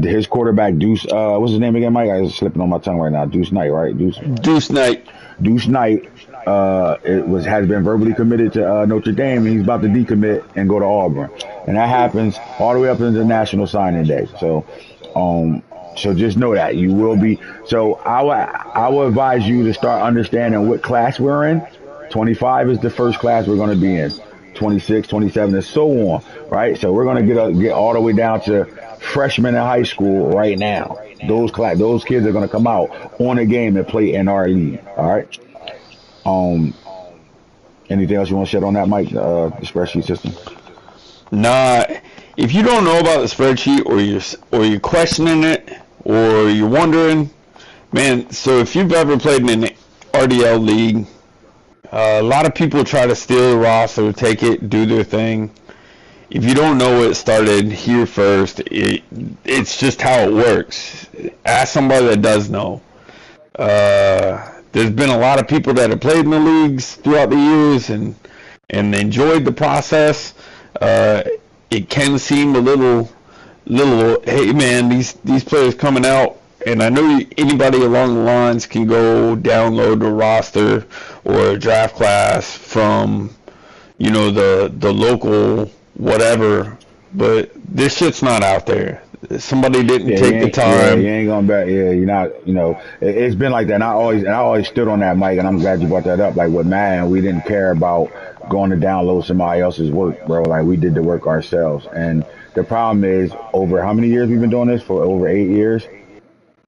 His quarterback Deuce, what's his name again, Mike? I was slipping on my tongue right now. Deuce Knight, right? Deuce Knight. Deuce Knight has been verbally committed to Notre Dame, and he's about to decommit and go to Auburn, and that happens all the way up into National Signing Day. So just know that you will be. So I will advise you to start understanding what class we're in. 25 is the first class we're going to be in. 26, 27, and so on, right? So we're going to get all the way down to freshmen in high school right now. Those kids are going to come out on a game and play in our league. All right. Anything else you want to shed on that, Mike? The spreadsheet system. Nah, if you don't know about the spreadsheet, or you're questioning it, or you're wondering, man. So if you've ever played in an RDL league, a lot of people try to steal the roster, take it, do their thing. If you don't know it started here first, it's just how it works. Ask somebody that does know. There's been a lot of people that have played in the leagues throughout the years and enjoyed the process. It can seem a little, hey man, these players coming out, and I know anybody along the lines can go download a roster or a draft class from, the local whatever, but this shit's not out there. Somebody didn't take the time. Yeah, you ain't going back. Yeah, you're not. It's been like that. And I always stood on that, Mike. And I'm glad you brought that up. Like with Madden, we didn't care about going to download somebody else's work, bro. Like we did the work ourselves. And the problem is, over how many years we've been doing this? For over 8 years.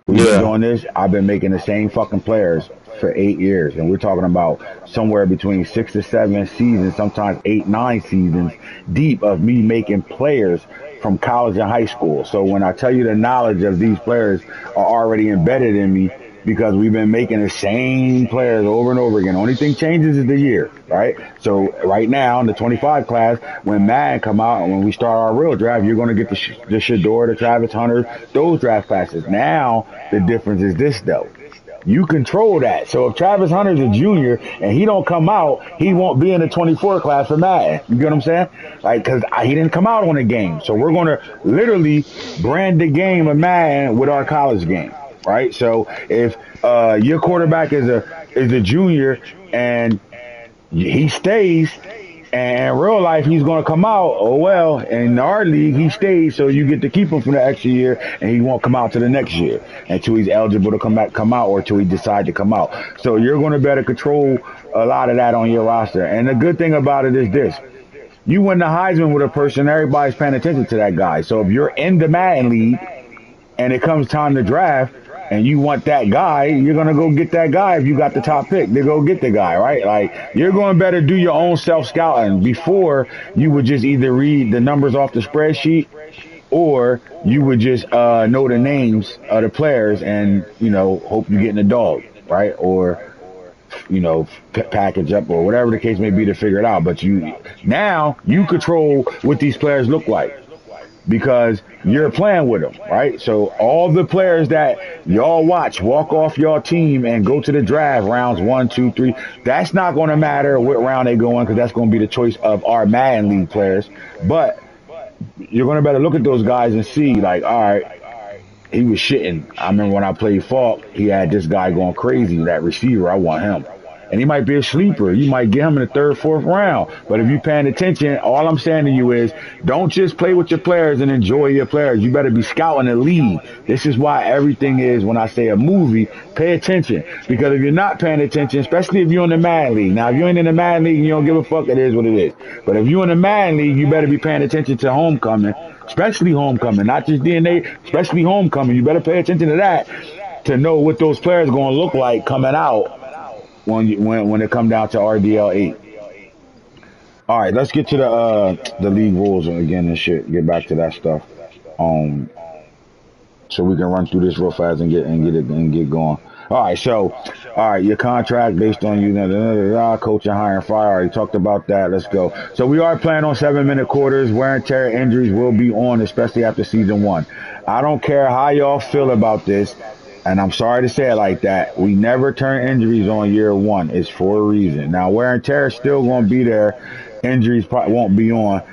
We've been doing this. I've been making the same fucking players for 8 years, and we're talking about somewhere between 6 to 7 seasons, sometimes 8, 9 seasons deep of me making players from college and high school. So when I tell you the knowledge of these players are already embedded in me, because we've been making the same players over and over again. Only thing changes is the year, right? So right now in the 25 class, when Madden come out and when we start our real draft, you're going to get the Shador, the Travis Hunter, those draft classes. Now the difference is this though. You control that. So if Travis Hunter's a junior and he don't come out, he won't be in the 24 class for Madden. You get what I'm saying? Like, cause he didn't come out on the game. So we're going to literally brand the game of Madden with our college game. Right. So if your quarterback is a junior and he stays, and in real life he's going to come out, oh well, in our league he stays, so you get to keep him for the extra year, and he won't come out to the next year until he's eligible to come out, or until he decides to come out. So you're going to better control a lot of that on your roster. And the good thing about it is this: you win the Heisman with a person, everybody's paying attention to that guy. So if you're in the Madden league and it comes time to draft, and you want that guy, you're going to go get that guy. If you got the top pick, they go get the guy, right? Like, you're going to better do your own self-scouting. Before, you would just either read the numbers off the spreadsheet, or you would just know the names of the players and, hope you're getting a dog, right? Or, package up or whatever the case may be to figure it out. But now you control what these players look like. because you're playing with them, right? So all the players that y'all watch walk off your team and go to the draft rounds 1, 2, 3. That's not going to matter what round they go in because that's going to be the choice of our Madden League players. But you're going to better look at those guys and see, like, all right, he was shitting. I remember when I played Falk, he had this guy going crazy. That receiver, I want him. And he might be a sleeper. You might get him in the third, fourth round. But if you're paying attention, all I'm saying to you is don't just play with your players and enjoy your players. You better be scouting the league. This is why everything is, when I say a movie, pay attention. Because if you're not paying attention, especially if you're in the Madden League. Now, if you ain't in the Madden League and you don't give a fuck, it is what it is. But if you're in the Madden League, you better be paying attention to homecoming, especially homecoming, not just DNA, especially homecoming. You better pay attention to that to know what those players are going to look like coming out when it come down to RDL 8. All right, let's get to the league rules again and shit. Get back to that stuff. So we can run through this real fast and get going. All right, so your contract based on coach and hire and fire. Already talked about that. Let's go. So we are playing on 7-minute quarters. Wear and tear injuries will be on, especially after season 1. I don't care how y'all feel about this. And I'm sorry to say it like that. We never turn injuries on year 1. It's for a reason. Now, wear and tear is still going to be there. Injuries probably won't be on.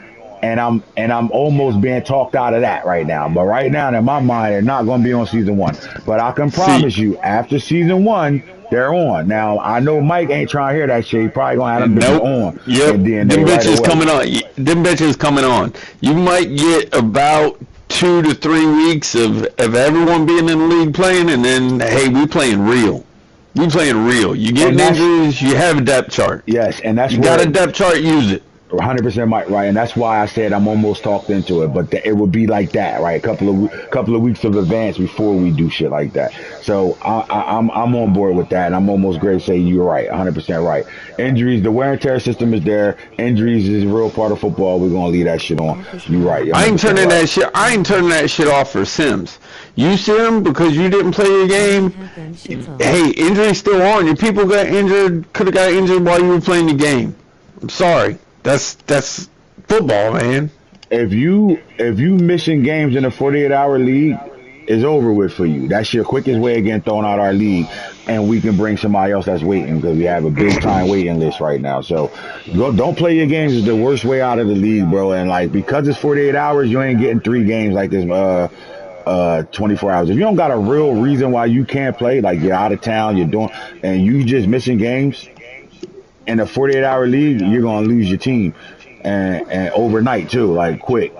And I'm almost being talked out of that right now. But right now, in my mind, they're not going to be on season 1. But I can promise you, after season 1, they're on. Now, I know Mike ain't trying to hear that shit. He probably going to have them bitches on. Yep. And then them right bitches away. coming on. Them bitches coming on. You might get about 2 to 3 weeks of everyone being in the league playing, and then, hey, we playing real. We playing real. You get injuries, you have a depth chart. Yes, and that's you got a depth chart, use it. 100% right, and that's why I said I'm almost talked into it. But it would be like that, right? A couple of weeks of advance before we do shit like that. So I'm on board with that, and I'm almost great to say you're right, 100% right. Injuries, the wear and tear system is there. Injuries is a real part of football. We're gonna leave that shit on. You're right. I ain't turning that shit. I ain't turning that shit off for Sims. You see him because you didn't play your game. Hey, injury's still on. Your people got injured. Could have got injured while you were playing the game. I'm sorry. That's football, man. If you missing games in a 48-hour league, it's over with for you. That's your quickest way of getting thrown out our league, and we can bring somebody else that's waiting because we have a big time waiting list right now. So don't play your games. Is the worst way out of the league, bro. And like because it's 48 hours, you ain't getting 3 games like this. 24 hours. If you don't got a real reason why you can't play, like you're out of town, and you just missing games. In a 48-hour league, you're gonna lose your team, and overnight too, like quick.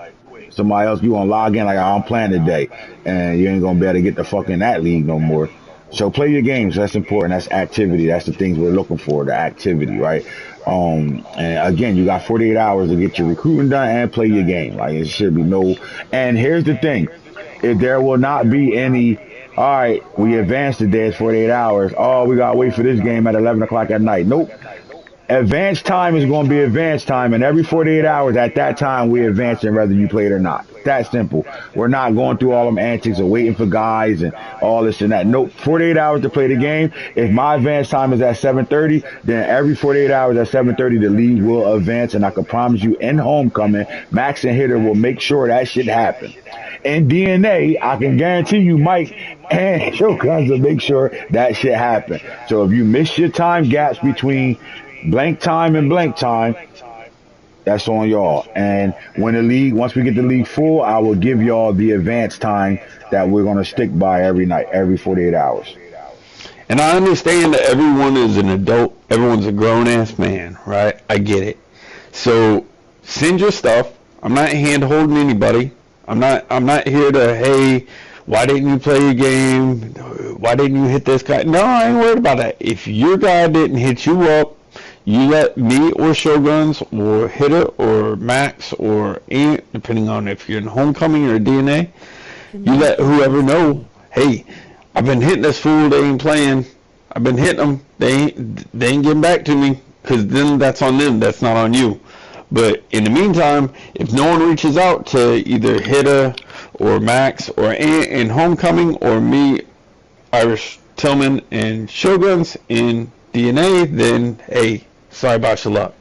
Somebody else, you gonna log in like I'm playing today, and you ain't gonna be able to get the fuck in that league no more. So play your games. That's important. That's activity. That's the things we're looking for. The activity, right? And again, you got 48 hours to get your recruiting done and play your game. Like it should be no. And here's the thing: if there will not be any. All right, we advanced today. It's 48 hours. Oh, we gotta wait for this game at 11 o'clock at night. Nope. Advanced time is going to be advanced time, and every 48 hours at that time we advancing whether you play it or not. That simple. We're not going through all them antics of waiting for guys and all this and that. Nope. 48 hours to play the game. If my advance time is at 7:30, then every 48 hours at 7:30 the league will advance, and I can promise you in homecoming, Max and Hitter will make sure that shit happen. In DNA, I can guarantee you Mike and Showguns will make sure that shit happen. So if you miss your time gaps between blank time and blank time, that's on y'all. And once we get the league full, I will give y'all the advance time that we're going to stick by every night, every 48 hours. And I understand that everyone is an adult. Everyone's a grown-ass man, right? I get it. So send your stuff. I'm not hand-holding anybody. I'm not here to, hey, why didn't you play your game? Why didn't you hit this guy? No, I ain't worried about that. If your guy didn't hit you up, you let me or Showguns or Hitter or Max or Ant, depending on if you're in Homecoming or DNA, you let whoever know, hey, I've been hitting this fool, they ain't playing. I've been hitting them, they ain't getting back to me, because then that's on them, that's not on you. But in the meantime, if no one reaches out to either Hitter or Max or Ant in Homecoming or me, Irish Tillman and Showguns in DNA, then hey, sorry about your luck.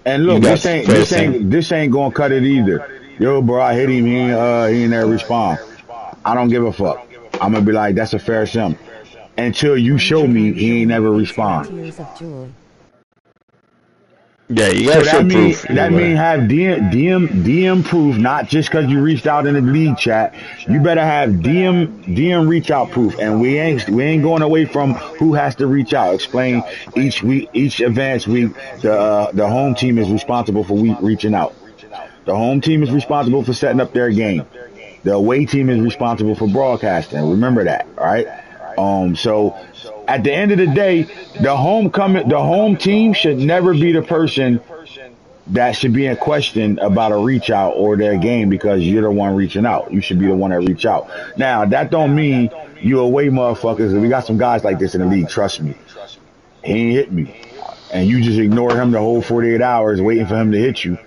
And look, this ain't gonna cut it either. Yo, bro, I hit him. He ain't never respond. I don't give a fuck. I'm gonna be like, that's a fair sim. Until you show me he ain't never Face with respond. tears of joy. Yeah, you So gotta show proof that anyway. mean have DM proof, not just because you reached out in the league chat. You better have DM reach out proof, and we ain't going away from who has to reach out. Explain each week, each advance week. The home team is responsible for reaching out. The home team is responsible for setting up their game. The away team is responsible for broadcasting. Remember that, all right? So at the end of the day, the home team should never be the person that should be in question about a reach out or their game because you're the one reaching out. You should be the one that reach out. Now that don't mean you away motherfuckers. We got some guys like this in the league. Trust me, he ain't hit me, and you just ignore him the whole 48 hours waiting for him to hit you.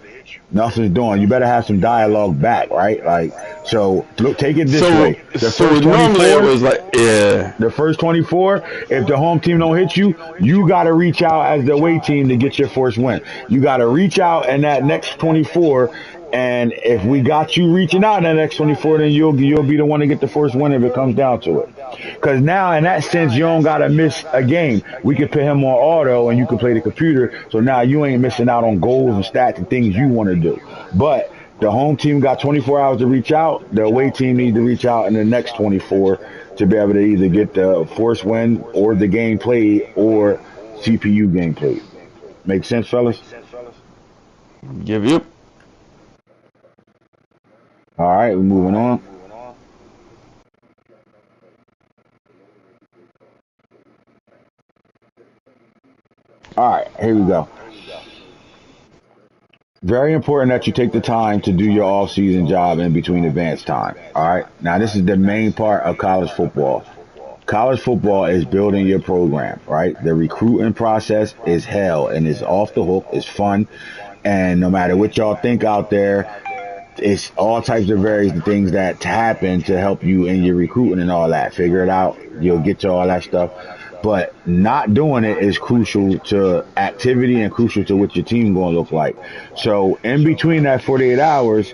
Nothing's doing. You better have some dialogue back, right? Like, so look, take it this So way: so normally it was like, yeah. the first 24, if the home team don't hit you, you got to reach out as the away team to get your first win. You got to reach out in that next 24, and if we got you reaching out in that next 24, then you'll be the one to get the first win if it comes down to it. Because now, in that sense, you don't got to miss a game. We can put him on auto, and you can play the computer. So now you ain't missing out on goals and stats and things you want to do. But the home team got 24 hours to reach out. The away team needs to reach out in the next 24 to be able to either get the force win or the game played or CPU game played. Make sense, fellas? Yep. All right, we're moving on. All right, here we go. Very important that you take the time to do your off-season job in between advance time. All right. Now, this is the main part of college football. College football is building your program, right? The recruiting process is hell and it's off the hook. It's fun. And no matter what y'all think out there, it's all types of various things that happen to help you in your recruiting and all that. Figure it out. You'll get to all that stuff. But not doing it is crucial to activity and crucial to what your team going to look like. So in between that 48 hours,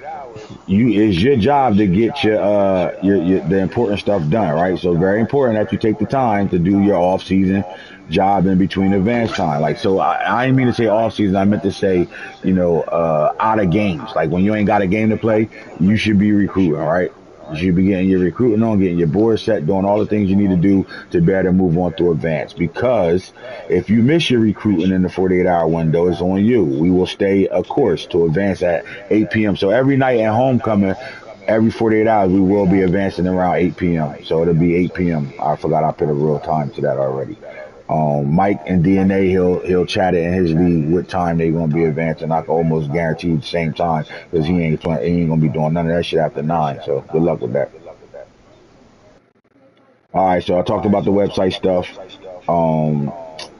it's your job to get your the important stuff done, right? So very important that you take the time to do your off season job in between advance time. Like, so I didn't mean to say off season. I meant to say, out of games. Like when you ain't got a game to play, you should be recruiting, right? You should be getting your recruiting on, getting your board set, doing all the things you need to do to better move on to advance. Because if you miss your recruiting in the 48-hour window, it's on you. We will stay a course to advance at 8 p.m. So every night at homecoming, every 48 hours, we will be advancing around 8 p.m. So it'll be 8 p.m. I forgot I put a real time to that already. Mike and DNA, he'll chat it in his league what time they gonna be advancing. I can almost guarantee the same time because he ain't gonna be doing none of that shit after 9. So good luck with that. All right, so I talked about the website stuff, and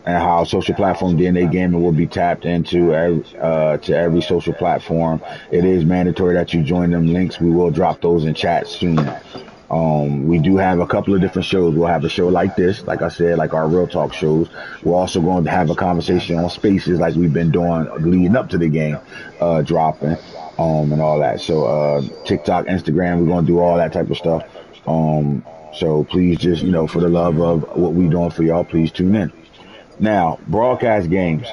how social platform DNA gaming will be tapped into to every social platform. It is mandatory that you join them links. We will drop those in chat soon. We do have a couple of different shows. We'll have a show like this, like I said, like our Real Talk shows. We're also going to have a conversation on Spaces like we've been doing leading up to the game, dropping, and all that. So, TikTok, Instagram, we're going to do all that type of stuff. So please just, for the love of what we're doing for y'all, please tune in. Now, broadcast games.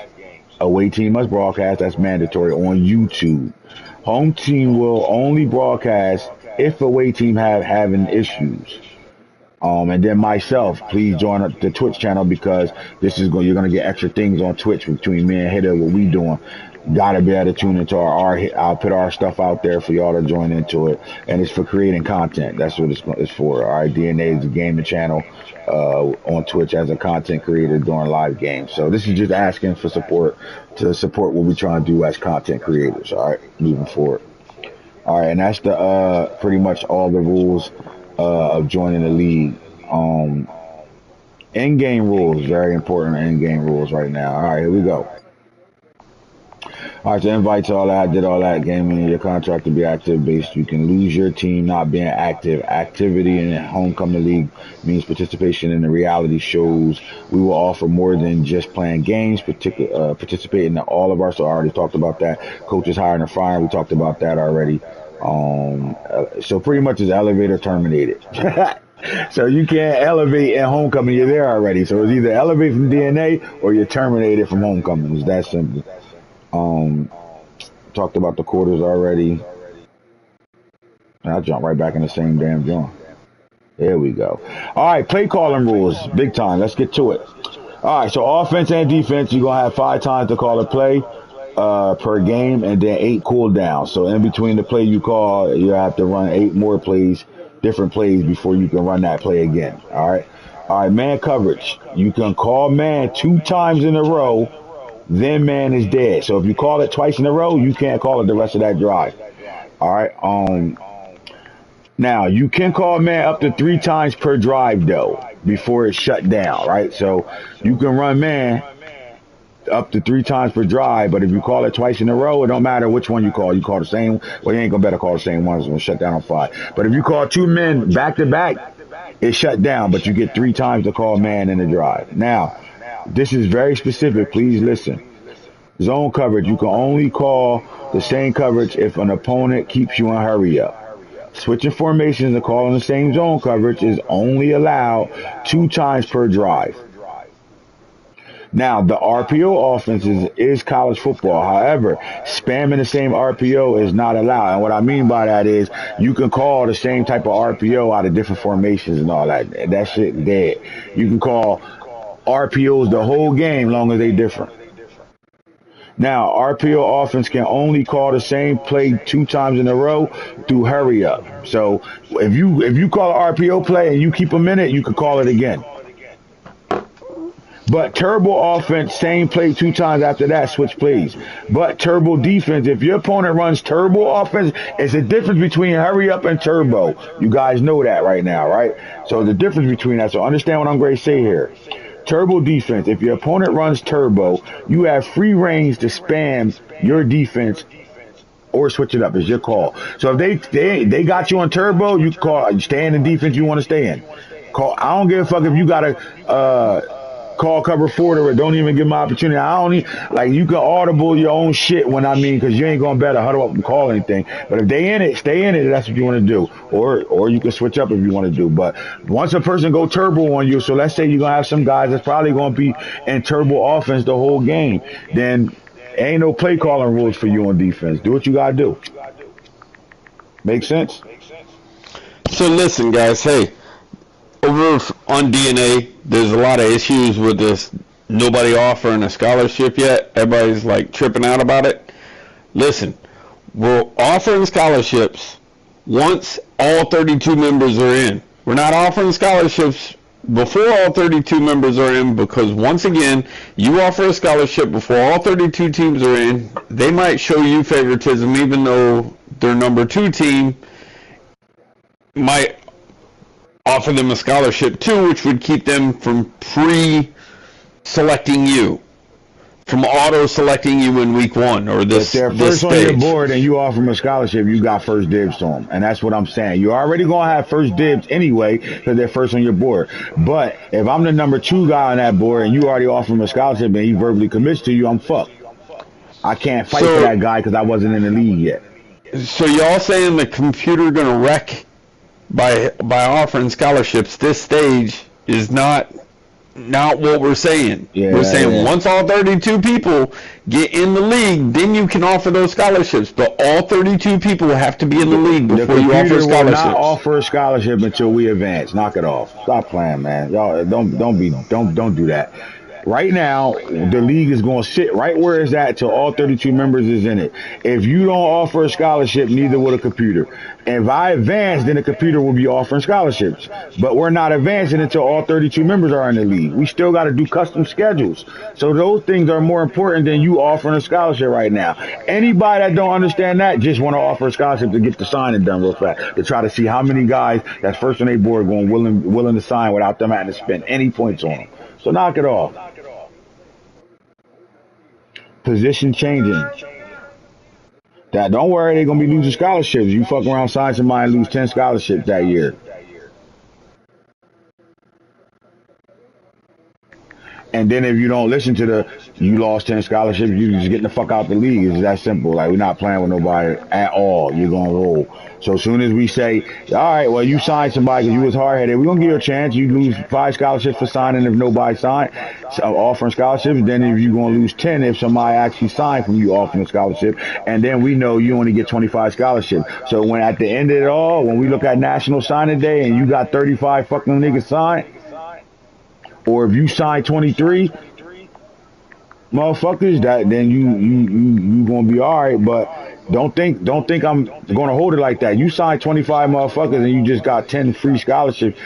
Away team must broadcast. That's mandatory on YouTube. Home team will only broadcast if away team having issues. And then myself, please join up the Twitch channel because you're gonna get extra things on Twitch between me and Hitter. What we doing? Gotta be able to tune into I'll put our stuff out there for y'all to join into it, and it's for creating content. That's what it's for. All right, DNA is a gaming channel on Twitch as a content creator during live games. So this is just asking for support to support what we're trying to do as content creators. All right, moving forward. All right, and that's the pretty much all the rules of joining the league. In-game rules, very important in-game rules right now. All right, here we go. All right, so invites, all that, did all that. Gaming, your contract to be active based. You can lose your team not being active. Activity in the homecoming league means participation in the reality shows. We will offer more than just playing games, participate in all of our, so I already talked about that. Coaches hiring and firing, we talked about that already. So pretty much it's elevator terminated. So you can't elevate in homecoming. You're there already. So it's either elevate from DNA or you're terminated from homecoming. It's that simple. Um, Talked about the quarters already. And I jump right back in the same damn joint. There we go. All right, play calling rules, big time. Let's get to it. All right, so offense and defense, you're gonna have 5 times to call a play per game, and then 8 cooldowns. So in between the play you call, you have to run 8 more plays, different plays before you can run that play again. All right, man coverage. You can call man 2 times in a row, then man is dead. So if you call it twice in a row, you can't call it the rest of that drive. All right. Now you can call man up to 3 times per drive though before it's shut down, right? So you can run man up to 3 times per drive, but if you call it twice in a row, it don't matter which one you call. You call the same. Well, you ain't gonna better call the same one. It's gonna shut down on 5. But if you call 2 men back to back, it's shut down. But you get 3 times to call man in the drive. Now, this is very specific. Please listen. Zone coverage. You can only call the same coverage if an opponent keeps you in hurry up. Switching formations and calling the same zone coverage is only allowed 2 times per drive. Now, the RPO offense is college football. However, spamming the same RPO is not allowed. And what I mean by that is you can call the same type of RPO out of different formations and all that. That shit dead. You can call RPOs the whole game long as they different. Now, RPO offense can only call the same play 2 times in a row through hurry up. So if you call an RPO play and you keep a minute, you can call it again. But turbo offense, same play 2 times after that, switch plays. But turbo defense, if your opponent runs turbo offense, it's a difference between hurry up and turbo. You guys know that right now, right? So the difference between that. So understand what I'm going to say here. Turbo defense, if your opponent runs turbo, you have free range to spam your defense or switch it up. It's your call. So if they got you on turbo, you call stay in the defense you want to stay in. I don't give a fuck if you got to call cover 4 or don't even give my opportunity. I don't need, like, you can audible your own shit when I mean, because you ain't gonna better huddle up and call anything. But if they in it, stay in it. That's what you want to do, or you can switch up if you want to do. But once a person go turbo on you, so let's say you're gonna have some guys that's probably gonna be in turbo offense the whole game, then ain't no play calling rules for you on defense. Do what you gotta do. Make sense? So listen, guys. Hey, over on DNA, there's a lot of issues with this. Nobody offering a scholarship yet. Everybody's like tripping out about it. Listen, we're offering scholarships once all 32 members are in. We're not offering scholarships before all 32 members are in, because once again, you offer a scholarship before all 32 teams are in, they might show you favoritism even though their number 2 team might offer them a scholarship too, which would keep them from pre-selecting you, from auto-selecting you in week 1 or this. If they're first on your board and you offer them a scholarship, you got first dibs to them, and that's what I'm saying. You're already gonna have first dibs anyway because they're first on your board. But if I'm the number 2 guy on that board and you already offer him a scholarship and he verbally commits to you, I'm fucked. I can't fight for that guy because I wasn't in the league yet. So y'all saying the computer gonna wreck by offering scholarships this stage is not what we're saying. Yeah, we're saying once all 32 people get in the league, then you can offer those scholarships. But all 32 people have to be in the league before you offer scholarships. The computer will not offer a scholarship until we advance. Knock it off. Stop playing, man. Y'all don't do that. Right now, the league is going to sit right where it's at till all 32 members is in it. If you don't offer a scholarship, neither will the computer. If I advance, then the computer will be offering scholarships. But we're not advancing until all 32 members are in the league. We still got to do custom schedules. So those things are more important than you offering a scholarship right now. Anybody that don't understand that just want to offer a scholarship to get the signing done real fast, to try to see how many guys that's first on their board going willing to sign without them having to spend any points on them. So knock it off. Position changing. That don't worry, they're gonna be losing scholarships. You fuck around, sign somebody and lose 10 scholarships that year. And then if you don't listen to you lost 10 scholarships, you just getting the fuck out the league. It's that simple. Like, we're not playing with nobody at all. You're going to roll. So as soon as we say, all right, well, you signed somebody because you was hard-headed, we're going to give you a chance. You lose 5 scholarships for signing if nobody signed, offering scholarships. Then if you're going to lose 10 if somebody actually signed from you offering a scholarship. And then we know you only get 25 scholarships. So when at the end of it all, when we look at National Signing Day and you got 35 fucking niggas signed, or if you sign 23 motherfuckers, that then you gonna be all right. But don't think I'm gonna hold it like that. You sign 25 motherfuckers and you just got 10 free scholarships,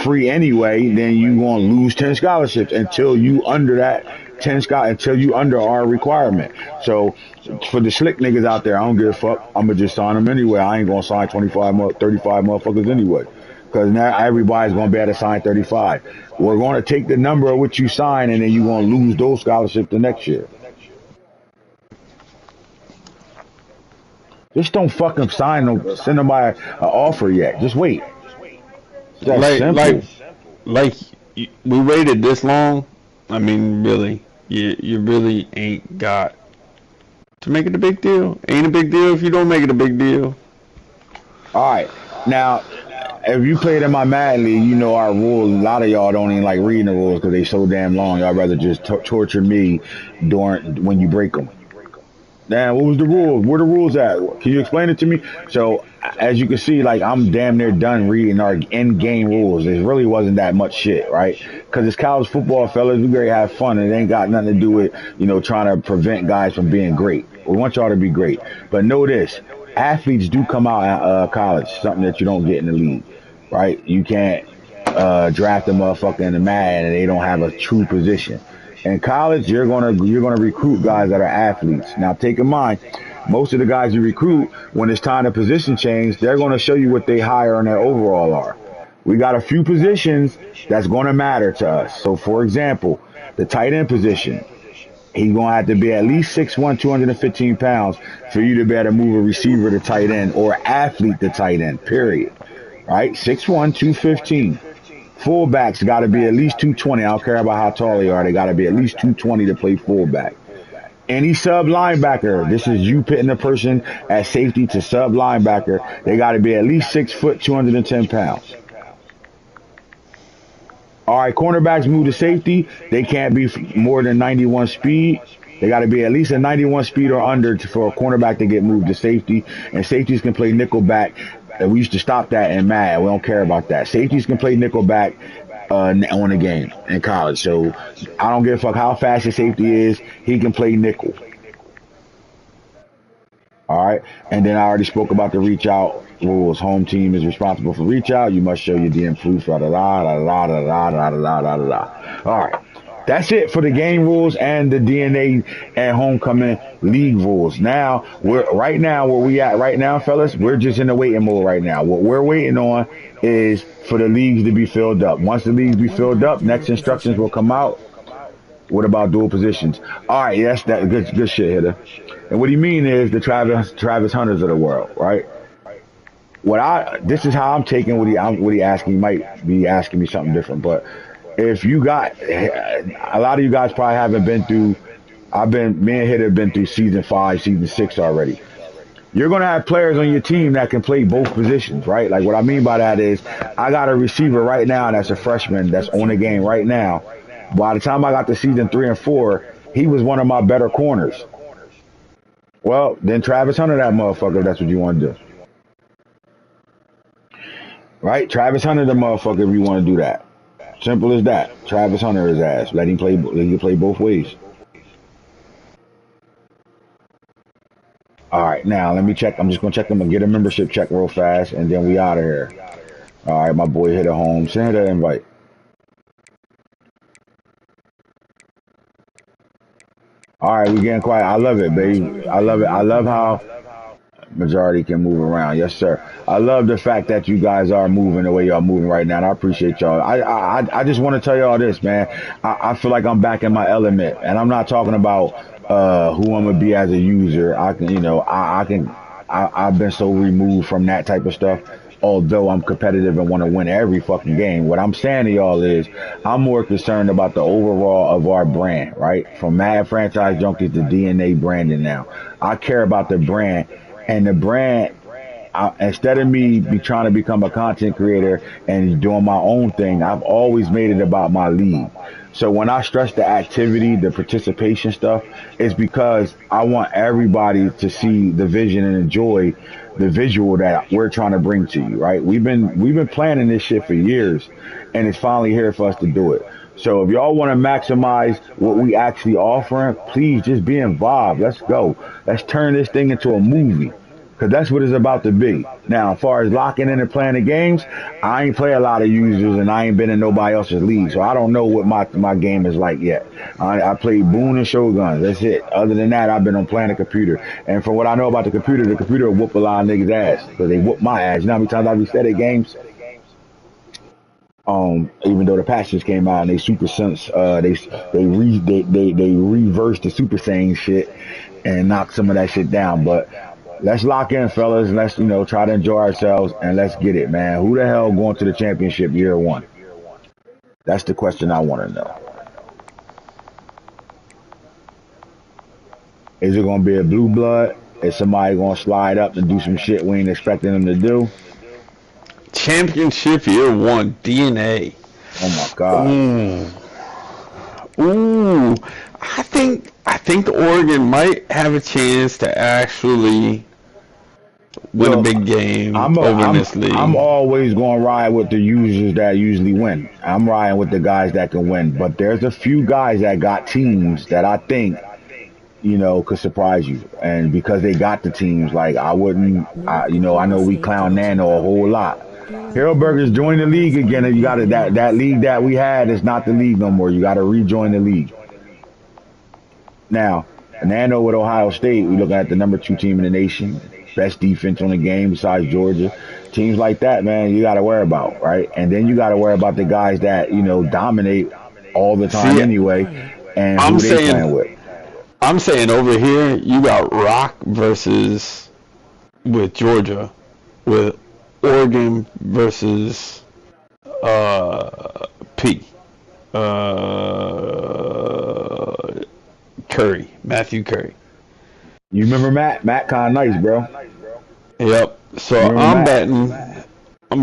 free anyway. Then you gonna lose 10 scholarships until you under that 10 until you under our requirement. So for the slick niggas out there, I don't give a fuck. I'm gonna just sign them anyway. I ain't gonna sign 35 motherfuckers anyway. Because now everybody's going to be able to sign 35. We're going to take the number of what you sign, and then you're going to lose those scholarships the next year. Just don't fucking send nobody an offer yet. Just wait. That's simple. Like, we waited this long. I mean, really, you really ain't got to make it a big deal. Ain't a big deal if you don't make it a big deal. All right. Now, if you played in my Madden league, you know our rules. A lot of y'all don't even like reading the rules because they so damn long. Y'all rather just torture me when you break them. Damn, what was the rules? Where the rules at? Can you explain it to me? So, as you can see, like, I'm damn near done reading our in-game rules. It really wasn't that much shit, right? Because it's college football, fellas. We gotta have fun. And it ain't got nothing to do with, trying to prevent guys from being great. We want y'all to be great. But know this. Athletes do come out at college, something that you don't get in the league, right? You can't draft a motherfucker in the Madden and they don't have a true position. In college, you're gonna recruit guys that are athletes. Now, take in mind, most of the guys you recruit, when it's time to position change, they're gonna show you what they hire and their overall are. We got a few positions that's gonna matter to us. So, for example, the tight end position. He's going to have to be at least 6'1", 215 pounds for you to be able to move a receiver to tight end or athlete to tight end, period. Right? 6'1", 215. Fullbacks got to be at least 220. I don't care about how tall they are. They got to be at least 220 to play fullback. Any sub linebacker, this is you pitting a person at safety to sub linebacker. They got to be at least 6 foot, 210 pounds. All right, cornerbacks move to safety. They can't be more than 91 speed. They got to be at least a 91 speed or under for a cornerback to get moved to safety. And safeties can play nickel back. We used to stop that in Madden. We don't care about that. Safeties can play nickel back on the game in college. So I don't give a fuck how fast your safety is. He can play nickel. All right. And then I already spoke about the reach out rules. Home team is responsible for reach out. You must show your DM proof. All right. That's it for the game rules and the DNA and homecoming league rules. Now, where we at right now, fellas, we're just in the waiting mode right now. What we're waiting on is for the leagues to be filled up. Once the leagues be filled up, next instructions will come out. What about dual positions? All right, yes, that good shit, hitter. And what he mean is the Travis Hunters of the world, right? This is how I'm taking what he asking. He might be asking me something different, but if you got a lot of you guys probably haven't been through. Me and Hitter have been through season 5, season 6 already. You're gonna have players on your team that can play both positions, right? Like what I mean by that is, I got a receiver right now that's a freshman that's on the game right now. By the time I got to season 3 and 4, he was one of my better corners. Well, then Travis Hunter that motherfucker, if that's what you want to do. Right? Travis Hunter the motherfucker if you want to do that. Simple as that. Travis Hunter his ass. Let him play both ways. All right, now let me check. I'm just going to check them and get a membership check real fast, and then we out of here. All right, my boy hit a home. Send her that invite. All right, we getting quiet. I love it, baby. I love it. I love how majority can move around. Yes, sir. I love the fact that you guys are moving the way y'all moving right now, and I appreciate y'all. I just want to tell y'all this, man. I feel like I'm back in my element, and I'm not talking about who I'm gonna be as a user. I've been so removed from that type of stuff. although I'm competitive and want to win every fucking game. What I'm saying to y'all is I'm more concerned about the overall of our brand, right? From Mad Franchise Junkies to DNA branding now. I care about the brand, and the brand, instead of me be trying to become a content creator and doing my own thing, I've always made it about my league. So when I stress the activity, the participation stuff, it's because I want everybody to see the vision and enjoy the visual that we're trying to bring to you, right? We've been planning this shit for years, and it's finally here for us to do it. So if y'all want to maximize what we actually offering, please just be involved. Let's go. Let's turn this thing into a movie. Cause that's what it's about to be. Now, as far as locking in and playing the games, I ain't play a lot of users and I ain't been in nobody else's league, so I don't know what my game is like yet. I played Boone and Shogun. That's it. Other than that, I've been on playing the computer. And from what I know about the computer will whoop a lot of niggas' ass. Cause they whoop my ass. You know how many times I reset at games? Even though the patches came out and they super sense, they reversed the Super Saiyan shit and knocked some of that shit down, but. Let's lock in, fellas. Let's, try to enjoy ourselves and let's get it, man. Who the hell going to the championship year one? That's the question I want to know. Is it going to be a blue blood? Is somebody going to slide up and do some shit we ain't expecting them to do? Championship year one, DNA. Oh my God. Ooh. I think Oregon might have a chance to actually win a big game over this league. I'm always going to ride with the users that usually win. I'm riding with the guys that can win. But there's a few guys that got teams that I think, could surprise you. And because they got the teams, like I know we clown Nano a whole lot. Hillburgers join the league again, and you got that league that we had is not the league no more. You got to rejoin the league. Now, Nano with Ohio State, we looking at the number 2 team in the nation, best defense on the game besides Georgia. Teams like that, man, you got to worry about, right? And then you got to worry about the guys that dominate all the time anyway, and who they playing with. I'm saying over here, you got Rock versus with Georgia, with Oregon versus P. Matthew Curry. You remember Matt? Matt kind of nice, bro. Yep. So I'm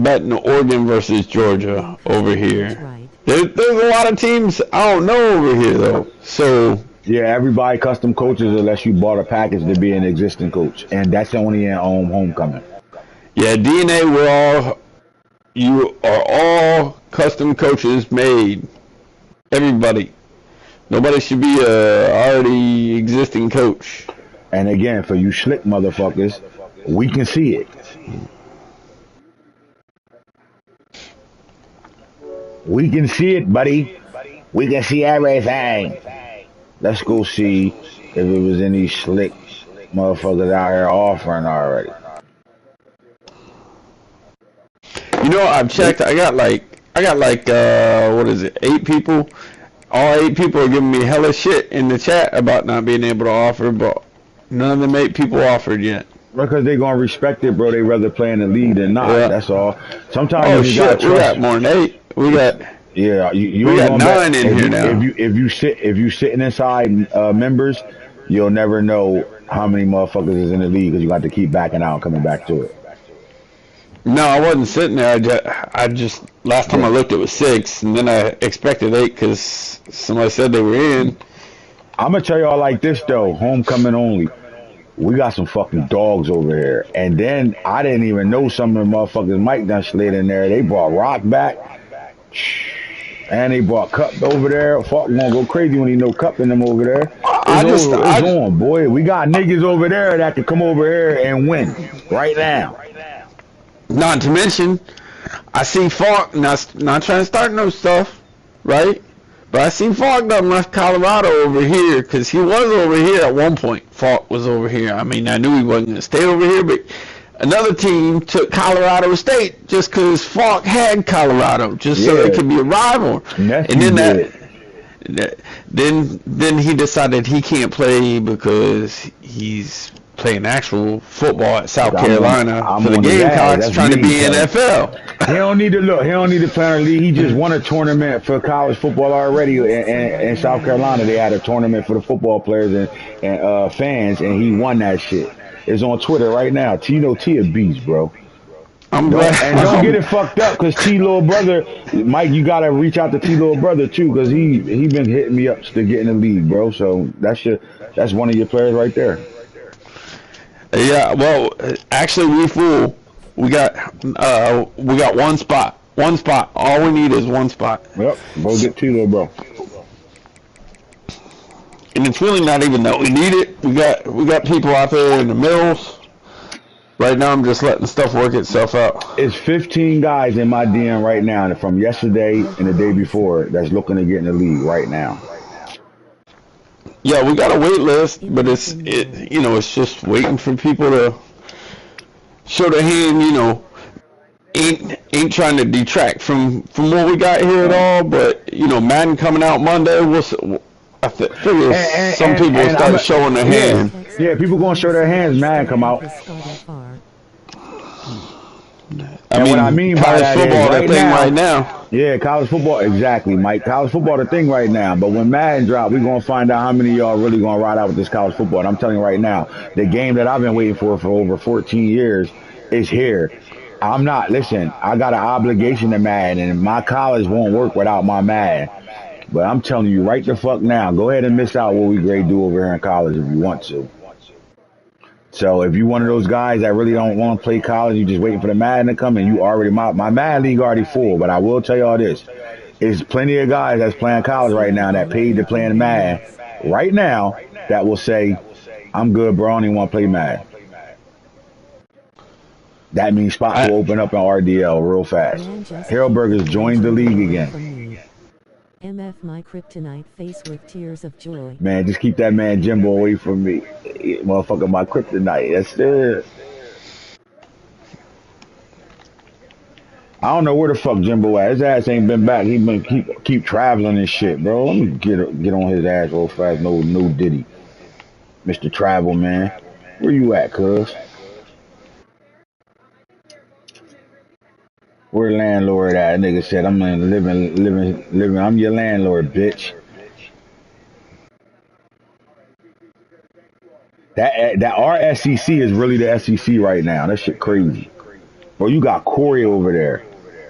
betting Oregon versus Georgia over here. Right. There's a lot of teams I don't know over here though. So yeah, everybody custom coaches unless you bought a package to be an existing coach, and that's only in homecoming. Yeah, DNA, you are all custom coaches made. Everybody. Nobody should be a already existing coach. And again, for you slick motherfuckers, we can see it. We can see it, buddy. We can see everything. Let's go see if it was any slick motherfuckers out here offering already. I've checked. I got like what is it? 8 people. All 8 people are giving me hella shit in the chat about not being able to offer, but none of them 8 people offered yet. Because they gonna respect it, bro. They rather play in the league than not. Yeah. That's all. Sometimes you gotta trust. We got more than 8. We got we got 9 in here now. If you sitting inside members, you'll never know how many motherfuckers is in the league because you got to keep backing out and coming back to it. No, I wasn't sitting there. I just last time I looked, it was 6, and then I expected 8 because somebody said they were in. I'm gonna tell y'all like this though, homecoming only. We got some fucking dogs over here, and then I didn't even know some of the motherfuckers Mike done slid in there. They brought Rock back, and they brought Cup over there. Fuck, gonna go crazy when he know Cup in them over there. It's on, boy. We got niggas over there that can come over here and win right now. Not to mention, I see Falk, not trying to start no stuff, right? But I see Falk done left Colorado over here because he was over here at one point. Falk was over here. I mean, I knew he wasn't going to stay over here, but another team took Colorado State just because Falk had Colorado, just so they could be a rival. And then then he decided he can't play because he's playing actual football at South I'm on, Carolina I'm for the on his ass. Gamecocks, That's trying to league be play. NFL. He don't need to look. He don't need to play in the league. He just won a tournament for college football already in South Carolina. They had a tournament for the football players and fans, and he won that shit. It's on Twitter right now. Tino T a beast, bro. I'm Don't get glad. it fucked up, cause T little brother, Mike, you gotta reach out to T little brother too, cause he been hitting me up to get in the league, bro. So that's one of your players right there. Yeah, well, actually, we full. We got one spot. One spot. All we need is one spot, Yep, go get T little bro. and it's really not even that we need it. We got people out there in the mills. Right now, I'm just letting stuff work itself out. It's 15 guys in my DM right now from yesterday and the day before that's looking to get in the league right now. Yeah, we got a wait list, but it's just waiting for people to show their hand. Ain't trying to detract from what we got here at all. But Madden coming out Monday. Figure some people will start showing their hand. Yeah, people gonna show their hands, man, come out. What I mean by college that football, is the right thing now, right now. yeah, college football, exactly, Mike. College football, the thing right now. But when Madden drop, we're gonna find out how many of y'all really gonna ride out with this college football. And I'm telling you right now, the game that I've been waiting for over 14 years is here. I'm not. Listen, I got an obligation to Madden, and my college won't work without my Madden. But I'm telling you right the fuck now, go ahead and miss out what we grade do over here in college if you want to. So if you one of those guys that really don't want to play college, you just waiting for the Madden to come, and you already my Madden league already full. But I will tell you all this: there's plenty of guys that's playing college right now that paid to play in Madden right now that will say, "I'm good, bro. I don't even want to play Madden." That means spots will open up in RDL real fast. Harold Burgers joined the league again. MF my kryptonite face with tears of joy. Man, just keep that man Jimbo away from me. Motherfucker, my kryptonite. That's it. I don't know where the fuck Jimbo at. His ass ain't been back. He been keep traveling and shit, bro. Let me get on his ass real fast. No Diddy. Mr. Travel, man. Where you at, cuz? Where landlord at? Nigga said, I'm living. I'm your landlord, bitch. That our SEC is really the SEC right now. That shit crazy. Bro, you got Corey over there.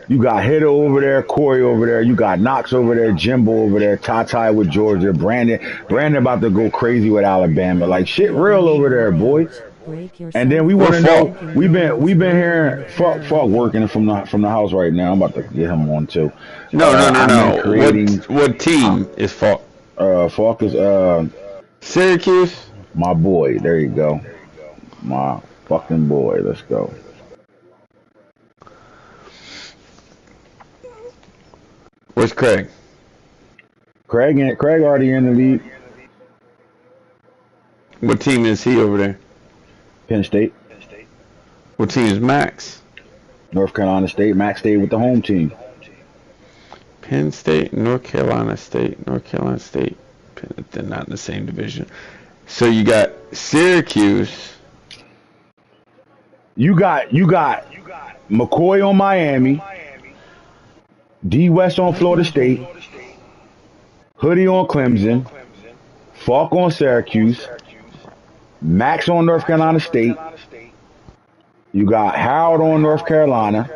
You got Hitter over there, Corey over there. You got Knox over there, Jimbo over there, Tati with Georgia, Brandon about to go crazy with Alabama. Like shit real over there, boy. And then we want to know. We've been hearing fuck working from the house right now. I'm about to get him on too. No. Creating, what team is Falk? Falk is Syracuse. My boy. There you go. My fucking boy. Let's go. Where's Craig? Craig already in the league. What team is he over there? Penn State. What team is Max? North Carolina State. Max stayed with the home team. Penn State, North Carolina State. They're not in the same division. So you got Syracuse. You got McCoy on Miami. D West on Florida State. Hoodie on Clemson. Falk on Syracuse. Max on North Carolina State. You got Harold on North Carolina.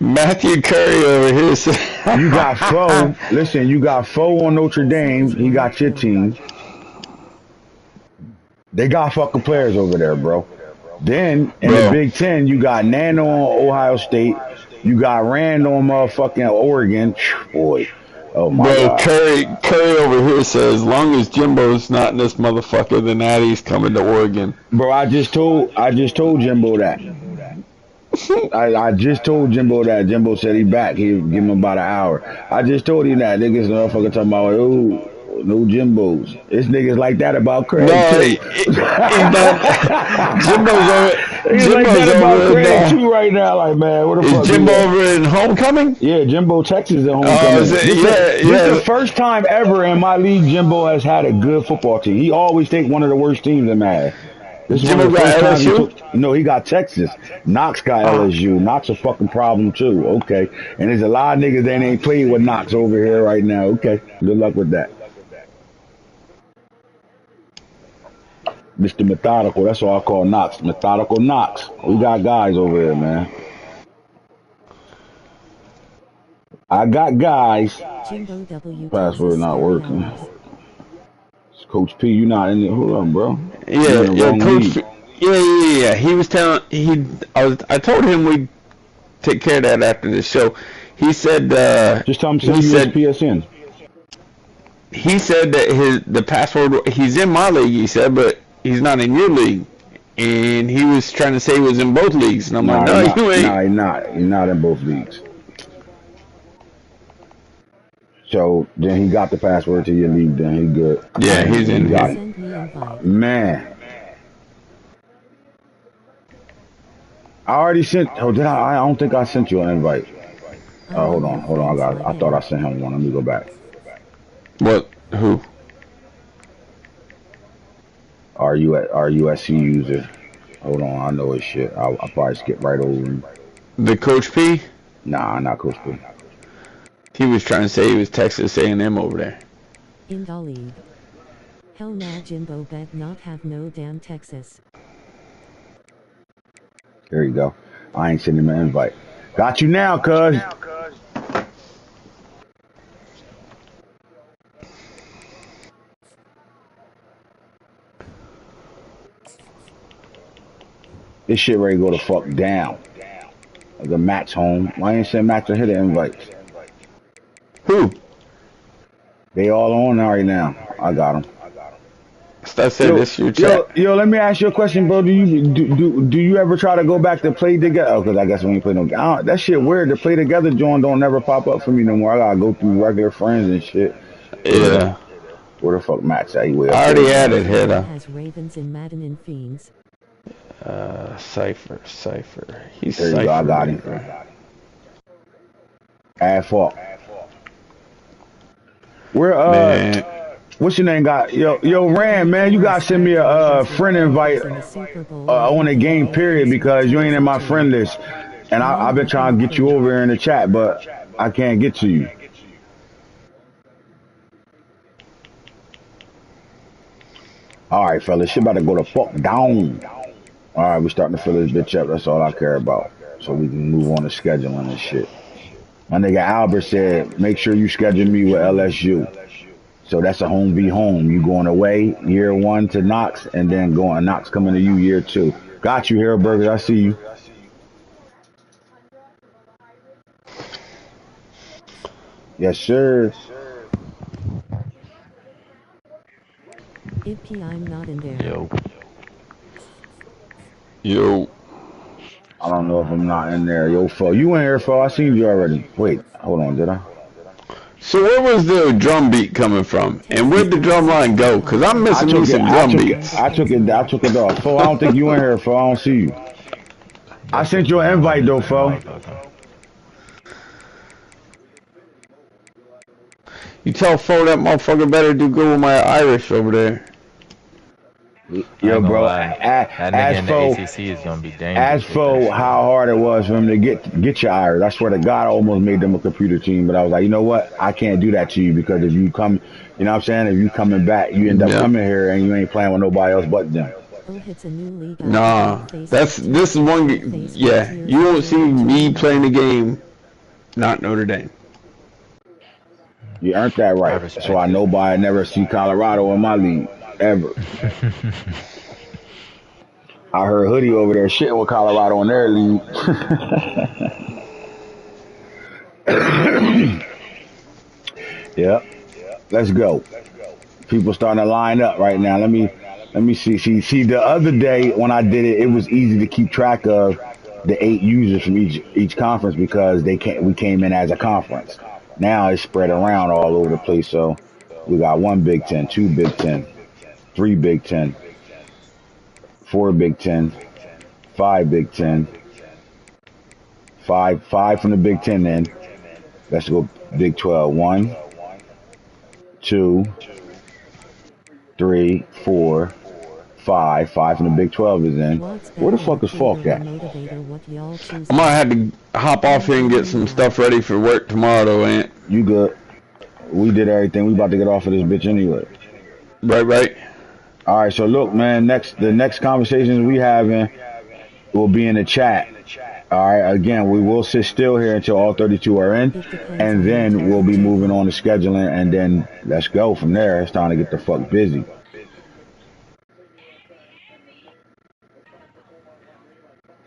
Matthew Curry over here. You got Foe. Listen, you got Foe on Notre Dame. He got your team. They got fucking players over there, bro. Then in the Big Ten, you got Nano on Ohio State. You got Rand on motherfucking Oregon. Boy. Oh my God. Curry over here says, as long as Jimbo's not in this motherfucker, then Addy's coming to Oregon. Bro, I just told Jimbo that. I just told Jimbo that. Jimbo said he back. He'll give him about an hour. I just told him that. Niggas motherfucker talking about, oh, no Jimbos. It's niggas like that about Craig too. Jimbo's over. He's like Jimbo's that about over in, Craig too right now. Like, man, what the is fuck he Jimbo at? over in Homecoming? Yeah, Jimbo, Texas, at Oh, is homecoming. it? Yeah, This the yeah. first time ever in my league Jimbo has had a good football team. He always take one of the worst teams in Mad. This is one of Jimbo the got first times he LSU? took. No, he got Texas. Knox got Ah, LSU. Knox a fucking problem too. Okay, and there's a lot of niggas that ain't played with Knox over here right now. Okay, good luck with that, Mr. Methodical. That's what I call Knox. Methodical Knox. We got guys over here, man. I got guys. Jimbo W. Texas Password not Scary working. Hours. Coach P, you not in there. Hold on, bro. You in yeah, the yeah, wrong Coach. league. Yeah. He was telling I told him we'd take care of that after the show. He said Just tell him he send you his said PSN. he said that the password he's in my league. He said, but he's not in your league. And he was trying to say he was in both leagues, and I'm like, Nah, he no, not. you ain't. Nah, he not. He not in both leagues. So then he got the password to your league. Then he good. Yeah, he's He in got here. it. Send me invite. Man, I already sent. Oh, did I? I don't think I sent you an invite. I'm Hold one of on, your hold on. friends I right thought I now. sent him one. Let me go back. What? Who? RUSC user. Hold on, I know his shit. I'll probably skip right over him. The Coach P? Nah, not Coach P. He was trying to say he was Texas A&M over there. In the league. Hell nah, Jimbo bet not have no damn Texas. There you go. I ain't sending him an invite. Got you now, cuz. This shit ready to go the fuck down. The Matt's home. Why ain't send Matt to hit the invites? Who? They all on right now. I got them. Steph said Yo, this your chat. Let me ask you a question, bro. Do you ever try to go back to play together? Oh, because I guess when you play no, that shit weird. To play together, John don't never pop up for me no more. I gotta go through regular friends and shit. Yeah. Where the fuck Matt's at? He way up I there, already man. added Jimbo Hedda. has Ravens in Madden and Fiends. Cypher. He's There you go. I Cypher, got him. baby. Add fault. Where Man. what's your name? Got yo Rand, man. You gotta send me a friend invite In the Super Bowl and on a game NBA period face with because you ain't tears in of my joy. friend list, and I've Name been of your trying to get you friend. over here in the chat, but I can't get to you. All right, fellas, shit about to go the fuck down. All right, we starting to fill this bitch up. That's all I care about. So we can move on to scheduling and shit. My nigga Albert said, make sure you schedule me with LSU. So that's a home v home. You going away year one to Knox, and then going Knox coming to you year two. Got you, Harold Burgers. I see you. Yes, sir. IP I'm not in there. Yo, Yo. I don't know if I'm not in there. Yo, Fo. You in here, Fo. I seen you already. Wait, hold on, did I? So where was the drum beat coming from? And Texas where'd the drum Texas line go? Because I'm I missing me took it. some I drum took it. beats. I took it off. Fo, I don't think you in here, Fo. I don't see you. I that's sent just you an my invite, though, Fo. mic open. You tell Fo that motherfucker better do good with my Irish over there. I Yo, ain't gonna bro. lie, that nigga As in the Fo, ACC is gonna be as dangerous with that for shit. how hard it was for him to get your Irish. I swear to God, I almost made them a computer team, but I was like, you know what? I can't do that to you because if you come, you know what I'm saying? If you coming back, you end up Yep. coming here and you ain't playing with nobody else but them. Oh, hits a new league Nah. activate face This with tears is of one. joy face with Yeah. tears You of won't see joy me join playing the now. game. Not Notre Dame. You earned that I right. So I respect it. know by I never see Colorado in my league ever. I heard Hoodie over there shitting with Colorado in their league. Yep. Let's go. People starting to line up right now. Let me see. See. The other day when I did it, it was easy to keep track of the 8 users from each conference because we came in as a conference. Now it's spread around all over the place. So we got one Big Ten, two Big Ten, three Big Ten, four Big Ten, 5 Big Ten. Five from the Big Ten then. Let's go Big 12. 1, 2, 3, 4, 5. 5 from the Big 12 is in. What's Where the better fuck is Falk recruiter or at? motivator? What y'all I choosing? might have to hop off here and get some stuff ready for work tomorrow, though, Ant. You good? We did everything. We about to get off of this bitch anyway. Right. All right, so look, man. The next conversations we having will be in the chat. All right. Again, we will sit still here until all 32 are in, It depends and on then the we'll be table. moving on to scheduling, and then let's go from there. It's time to get the fuck busy.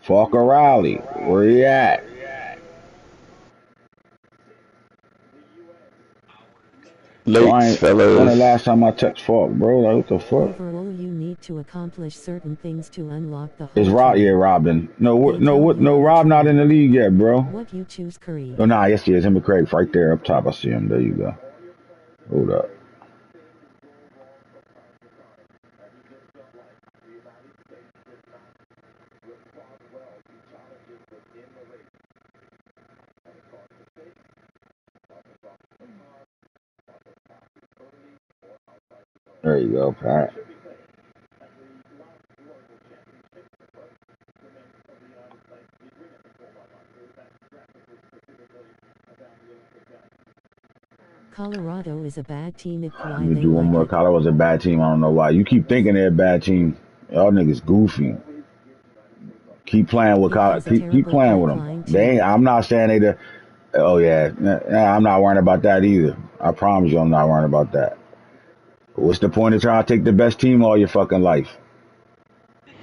Falk O'Reilly, where you at? Bro, Lates, when the fellas. last time I text Falk, bro? Like, what the fuck? Overall, you need to accomplish certain things to unlock the It's whole Rob, yeah, team. Robin. No, They tell you no, on the Rob not in the Twitter. league yet, bro. What you choose, Kareem? Oh, nah, yes, he is. Him and Craig, right there up top. I see him. There you go. Hold up. There you go, Pat. Colorado is a bad team. If Let why me they do one like more. it. Colorado's a bad team. I don't know why. You keep thinking they're a bad team. Y'all niggas goofy. Keep playing with It Colorado. has a Keep terrible playing with them. pipeline They ain't, too. I'm not saying they the. Oh yeah, I'm not worrying about that either. I promise you, I'm not worrying about that. What's the point of trying to take the best team all your fucking life?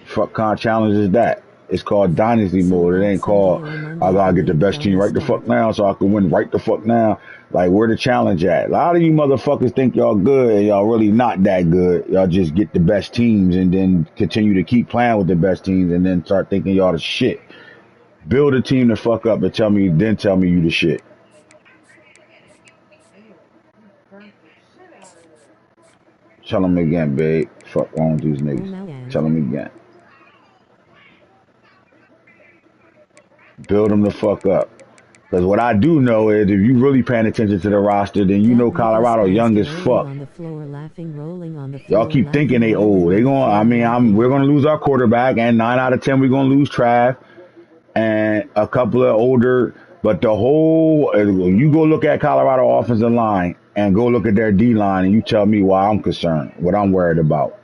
Fuck kind of challenge is that? It's called dynasty So mode. It on ain't Sunday called or I Monday the gotta get the league best team gonna right the fuck start. now so I can win right the fuck now. Like where the challenge at? A lot of you motherfuckers think y'all good and y'all really not that good. Y'all just get the best teams and then continue to keep playing with the best teams and then start thinking y'all the shit. Build a team to fuck up and tell me you the shit. Tell them again, babe. Fuck wrong with these Oh niggas. man. Tell them again. Build them the fuck up. Because what I do know is if you really paying attention to the roster, then you That know nigga Colorado spazzed young as rolling fuck. on the floor laughing, rolling on the Y'all floor keep thinking laughing, they rolling old. They on the going. I floor mean, laughing. we're gonna lose our quarterback, and 9 out of 10 we're gonna lose Trav and a couple of older. But the whole, you go look at Colorado offensive line and go look at their D line, and you tell me why I'm concerned, what I'm worried about.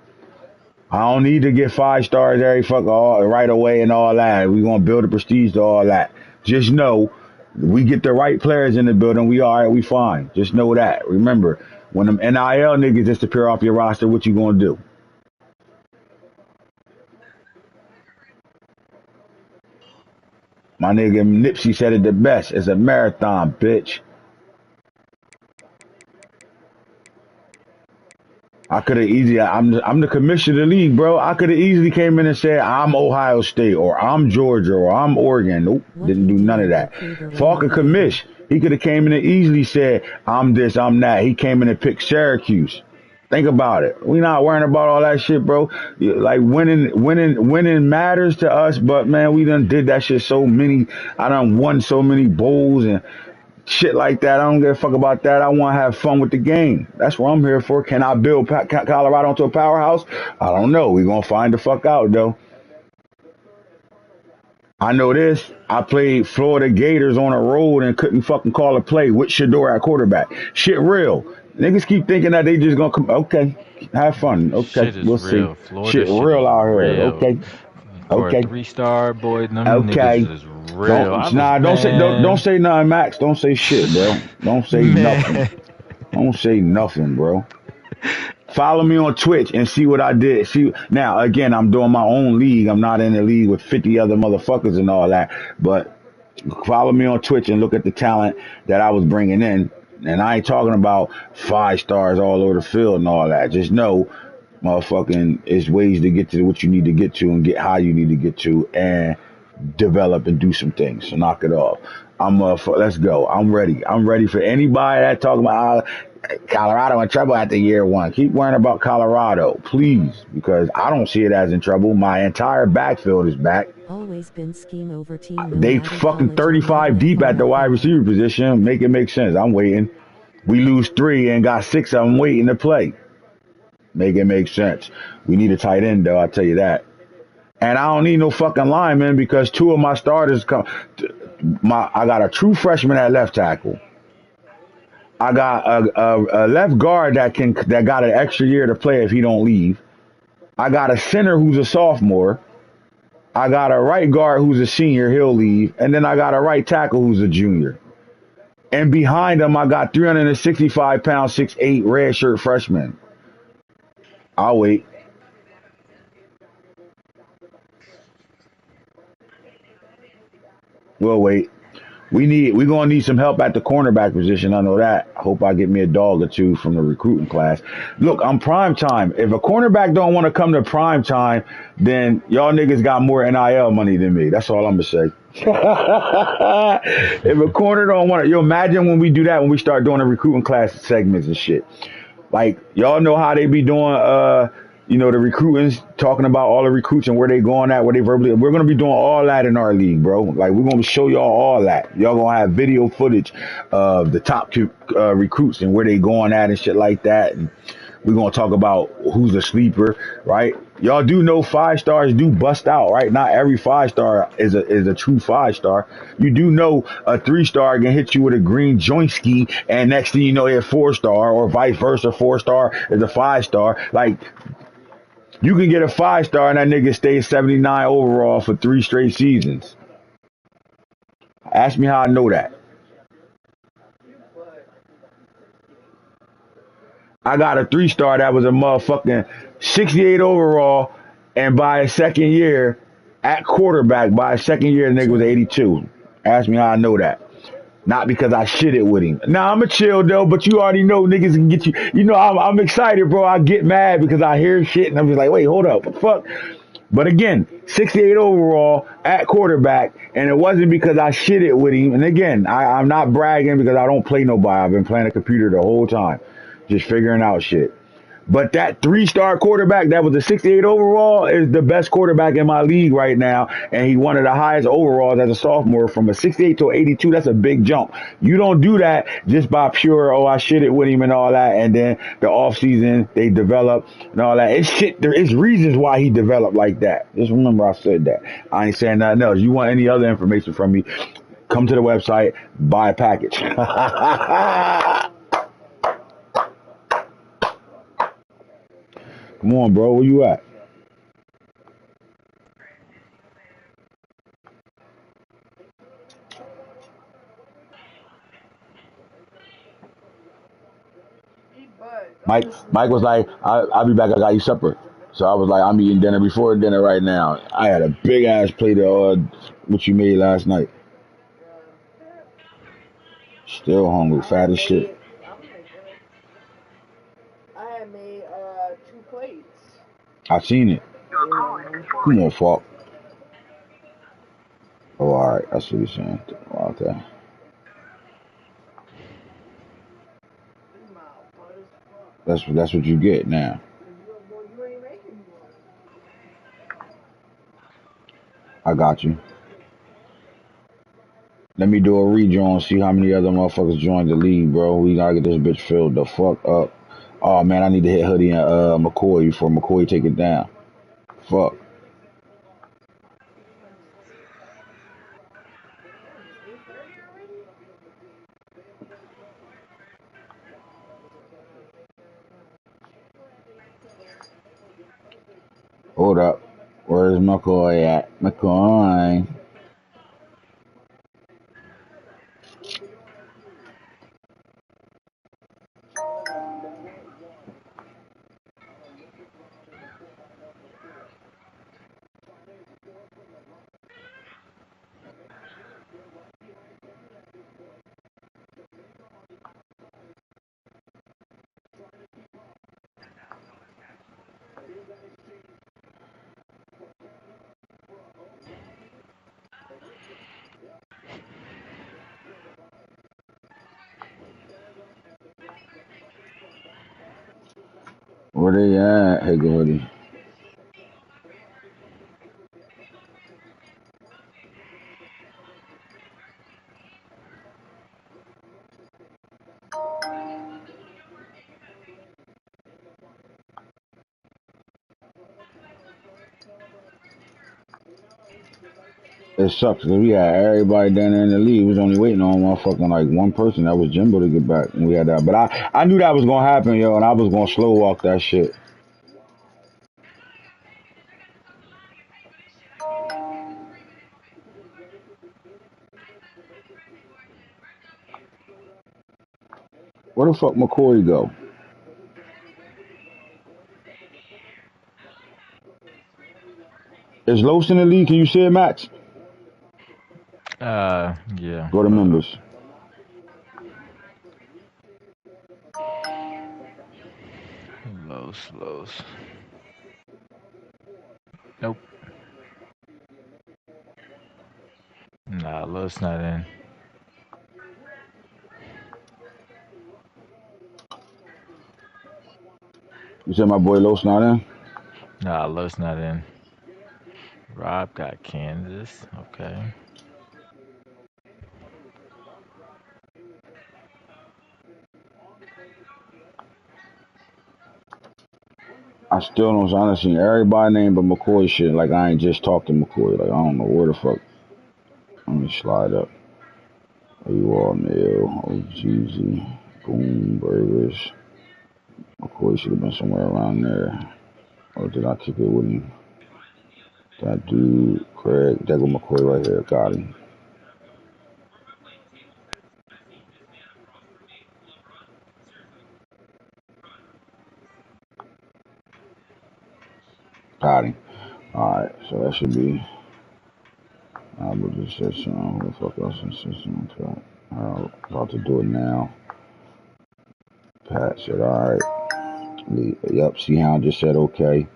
I don't need to get 5 stars every fuck all right away and all that. We gonna build a prestige to all that. Just know we get the right players in the building, we all right, we fine. Just know that. Remember, when them NIL niggas disappear off your roster, what you gonna do? My nigga Nipsey said it the best. It's a marathon, bitch. I could have easily. I'm the commissioner of the league, bro. I could have easily came in and said I'm Ohio State or I'm Georgia or I'm Oregon. Nope, What didn't you do do none of on that. recruiter or Falcon motivator? commish. He could have came in and easily said I'm this, I'm that. He came in and picked Syracuse. Think about it. We not worrying about all that shit, bro. Like winning matters to us, but man, we done did that shit so many. I done won so many bowls and shit like that. I don't give a fuck about that. I want to have fun with the game. That's what I'm here for. Can I build Colorado into a powerhouse? I don't know. We gonna find the fuck out though. I know this. I played Florida Gators on a road and couldn't fucking call a play with Shador at quarterback. Shit real. Niggas keep thinking that they just gonna come. Okay, have fun. Okay, Shit is we'll see. real. Florida Shit shit real is out here. real. Okay, For a okay, 3-star boy, them niggas okay. is real. I was Don't man, say nothing, Max. Don't say shit, bro. Don't say nothing. man. Don't say nothing, bro. Follow me on Twitch and see what I did. See now again, I'm doing my own league. I'm not in the league with 50 other motherfuckers and all that. But follow me on Twitch and look at the talent that I was bringing in. And I ain't talking about 5 stars all over the field and all that. Just know, motherfucking, it's ways to get to what you need to get to and get how you need to get to and develop and do some things. So knock it off. Let's go. I'm ready. I'm ready for anybody that talking about Colorado in trouble after year one. Keep worrying about Colorado, please, because I don't see it as in trouble. My entire backfield is back. Always been scheme over team. No They Madden fucking college or 35 Madden deep at the FR wide FR. receiver position. Make it make sense. I'm waiting. We lose 3 and got 6 of them waiting to play. Make it make sense. We need a tight end though, I'll tell you that. And I don't need no fucking lineman because 2 of my starters come. I got a true freshman at left tackle. I got a left guard that got an extra year to play if he don't leave. I got a center who's a sophomore. I got a right guard who's a senior, he'll leave, and then I got a right tackle who's a junior. And behind him, I got 365-pound, 6'8" red shirt freshman. I'll wait. We'll wait. We're gonna need some help at the cornerback position. I know that. I hope I get me a dog or 2 from the recruiting class. Look, I'm prime time. If a cornerback don't want to come to prime time, then y'all niggas got more NIL money than me. That's all I'm gonna say. If a corner don't want to, you imagine when we do that, when we start doing the recruiting class segments and shit. Like y'all know how they be doing the recruitings, talking about all the recruits and where they going at, where they verbally. We're gonna be doing all that in our league, bro. Like we're gonna show y'all all that. Y'all gonna have video footage of the top recruits and where they going at and shit like that. And we're gonna talk about who's a sleeper, right? Y'all do know 5 stars do bust out, right? Not every 5 star is a true 5 star. You do know a 3 star can hit you with a green joint ski, and next thing you know, they're 4 star, or vice versa. 4 star is a 5 star. Like you can get a 5 star and that nigga stays 79 overall for 3 straight seasons. Ask me how I know that. I got a 3 star that was a motherfucking 68 overall, and by a second year at quarterback, by a second year, the nigga was 82. Ask me how I know that. Not because I shit it with him. Nah, I'm a chill though, but you already know niggas can get you. You know, I'm excited, bro. I get mad because I hear shit and I'm just like, wait, hold up, what the fuck? But again, 68 overall at quarterback, and it wasn't because I shit it with him. And again, I'm not bragging because I don't play nobody. I've been playing a computer the whole time, just figuring out shit. But that 3-star quarterback that was a 68 overall is the best quarterback in my league right now. And he one of the highest overalls as a sophomore from a 68 to 82. That's a big jump. You don't do that just by pure, oh, I shit it with him and all that. And then the off season, they develop and all that. It's shit. There is reasons why he developed like that. Just remember I said that. I ain't saying nothing else. You want any other information from me, come to the website, buy a package. Come on, bro. Where you at? Mike was like, I'll be back. I got you supper. So I was like, I'm eating dinner before dinner right now. I had a big ass plate of what you made last night. Still hungry, fat as shit. I seen it. Come on, Falk. Oh, all right. I see what you're saying. Okay. That's what you get now. I got you. Let me do a rejoin, see how many other motherfuckers joined the league, bro. We gotta get this bitch filled the fuck up. Oh man, I need to hit Hoodie and McCoy before McCoy take it down. Fuck. Hold up. Where's McCoy at? McCoy. Where they at? Hey, go Hoodie. It sucks because we had everybody down there in the league. We was only waiting on motherfucking like one person. That was Jimbo to get back. And we had that. But I knew that was going to happen, yo, and I was going to slow walk that shit. Where the fuck McCoy go? Is Los in the league? Can you see it, Max? Yeah. Go to Hold up. members. Los. Nope. Nah, Los not in. You said my boy Los not in? Nah, Los not in. Rob got Kansas. Okay. I still don't honestly everybody name but McCoy shit. Like I ain't just talked to McCoy. Like I don't know where the fuck. Let me slide up. You all Neil, OGZ, Boom Burgers. McCoy should have been somewhere around there. Or did I kick it with him? That dude, Craig, there go McCoy right here. Got him. Got him. Alright, so that should be. I will just say something. Who the fuck else is system? I'm about to do it now. Pat said, alright. Yep, see how I just said okay.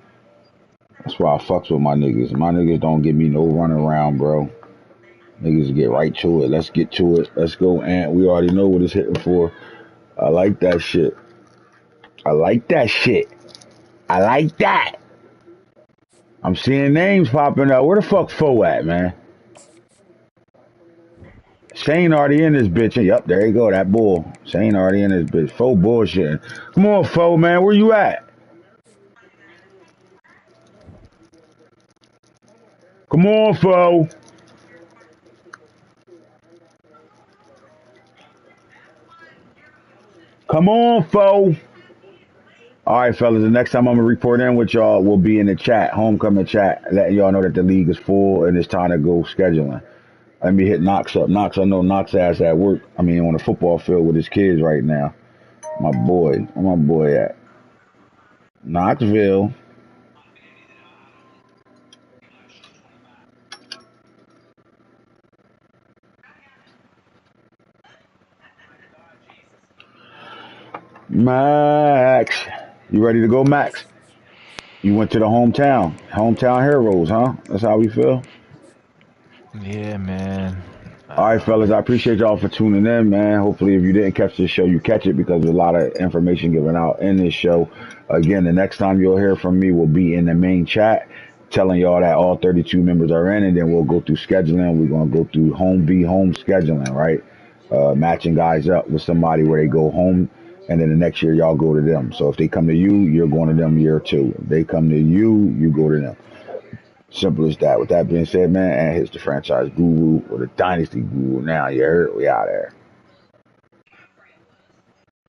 That's why I fucks with my niggas. My niggas don't give me no run around, bro. Niggas get right to it. Let's get to it. Let's go, Ant. We already know what it's hitting for. I like that shit. I like that shit. I like that. I'm seeing names popping up. Where the fuck Fo at, man? Shane already in this bitch. Yup, there you go. That bull. Shane already in this bitch. Fo bullshitting. Come on, Fo, man. Where you at? Come on, Fo. Come on, Fo. All right, fellas. The next time I'm gonna report in with y'all will be in the chat, homecoming chat, letting y'all know that the league is full and it's time to go scheduling. Let me hit Knox up. Knox, I know Knox ass at work. I mean, on the football field with his kids right now. My boy, where my boy at? Knoxville. Max. You ready to go, Max? You went to the hometown heroes, huh? That's how we feel. Yeah, man. All right, fellas, I appreciate y'all for tuning in, man. Hopefully, if you didn't catch this show, you catch it because there's a lot of information given out in this show. Again, the next time you'll hear from me will be in the main chat telling y'all that all 32 members are in, and then we'll go through scheduling. We're going to go through home scheduling, right? Matching guys up with somebody where they go home, and then the next year y'all go to them. So if they come to you, you're going to them year two. If they come to you, you go to them. Simple as that. With that being said, man, and here's the franchise guru or the dynasty guru now. You heard? We out there.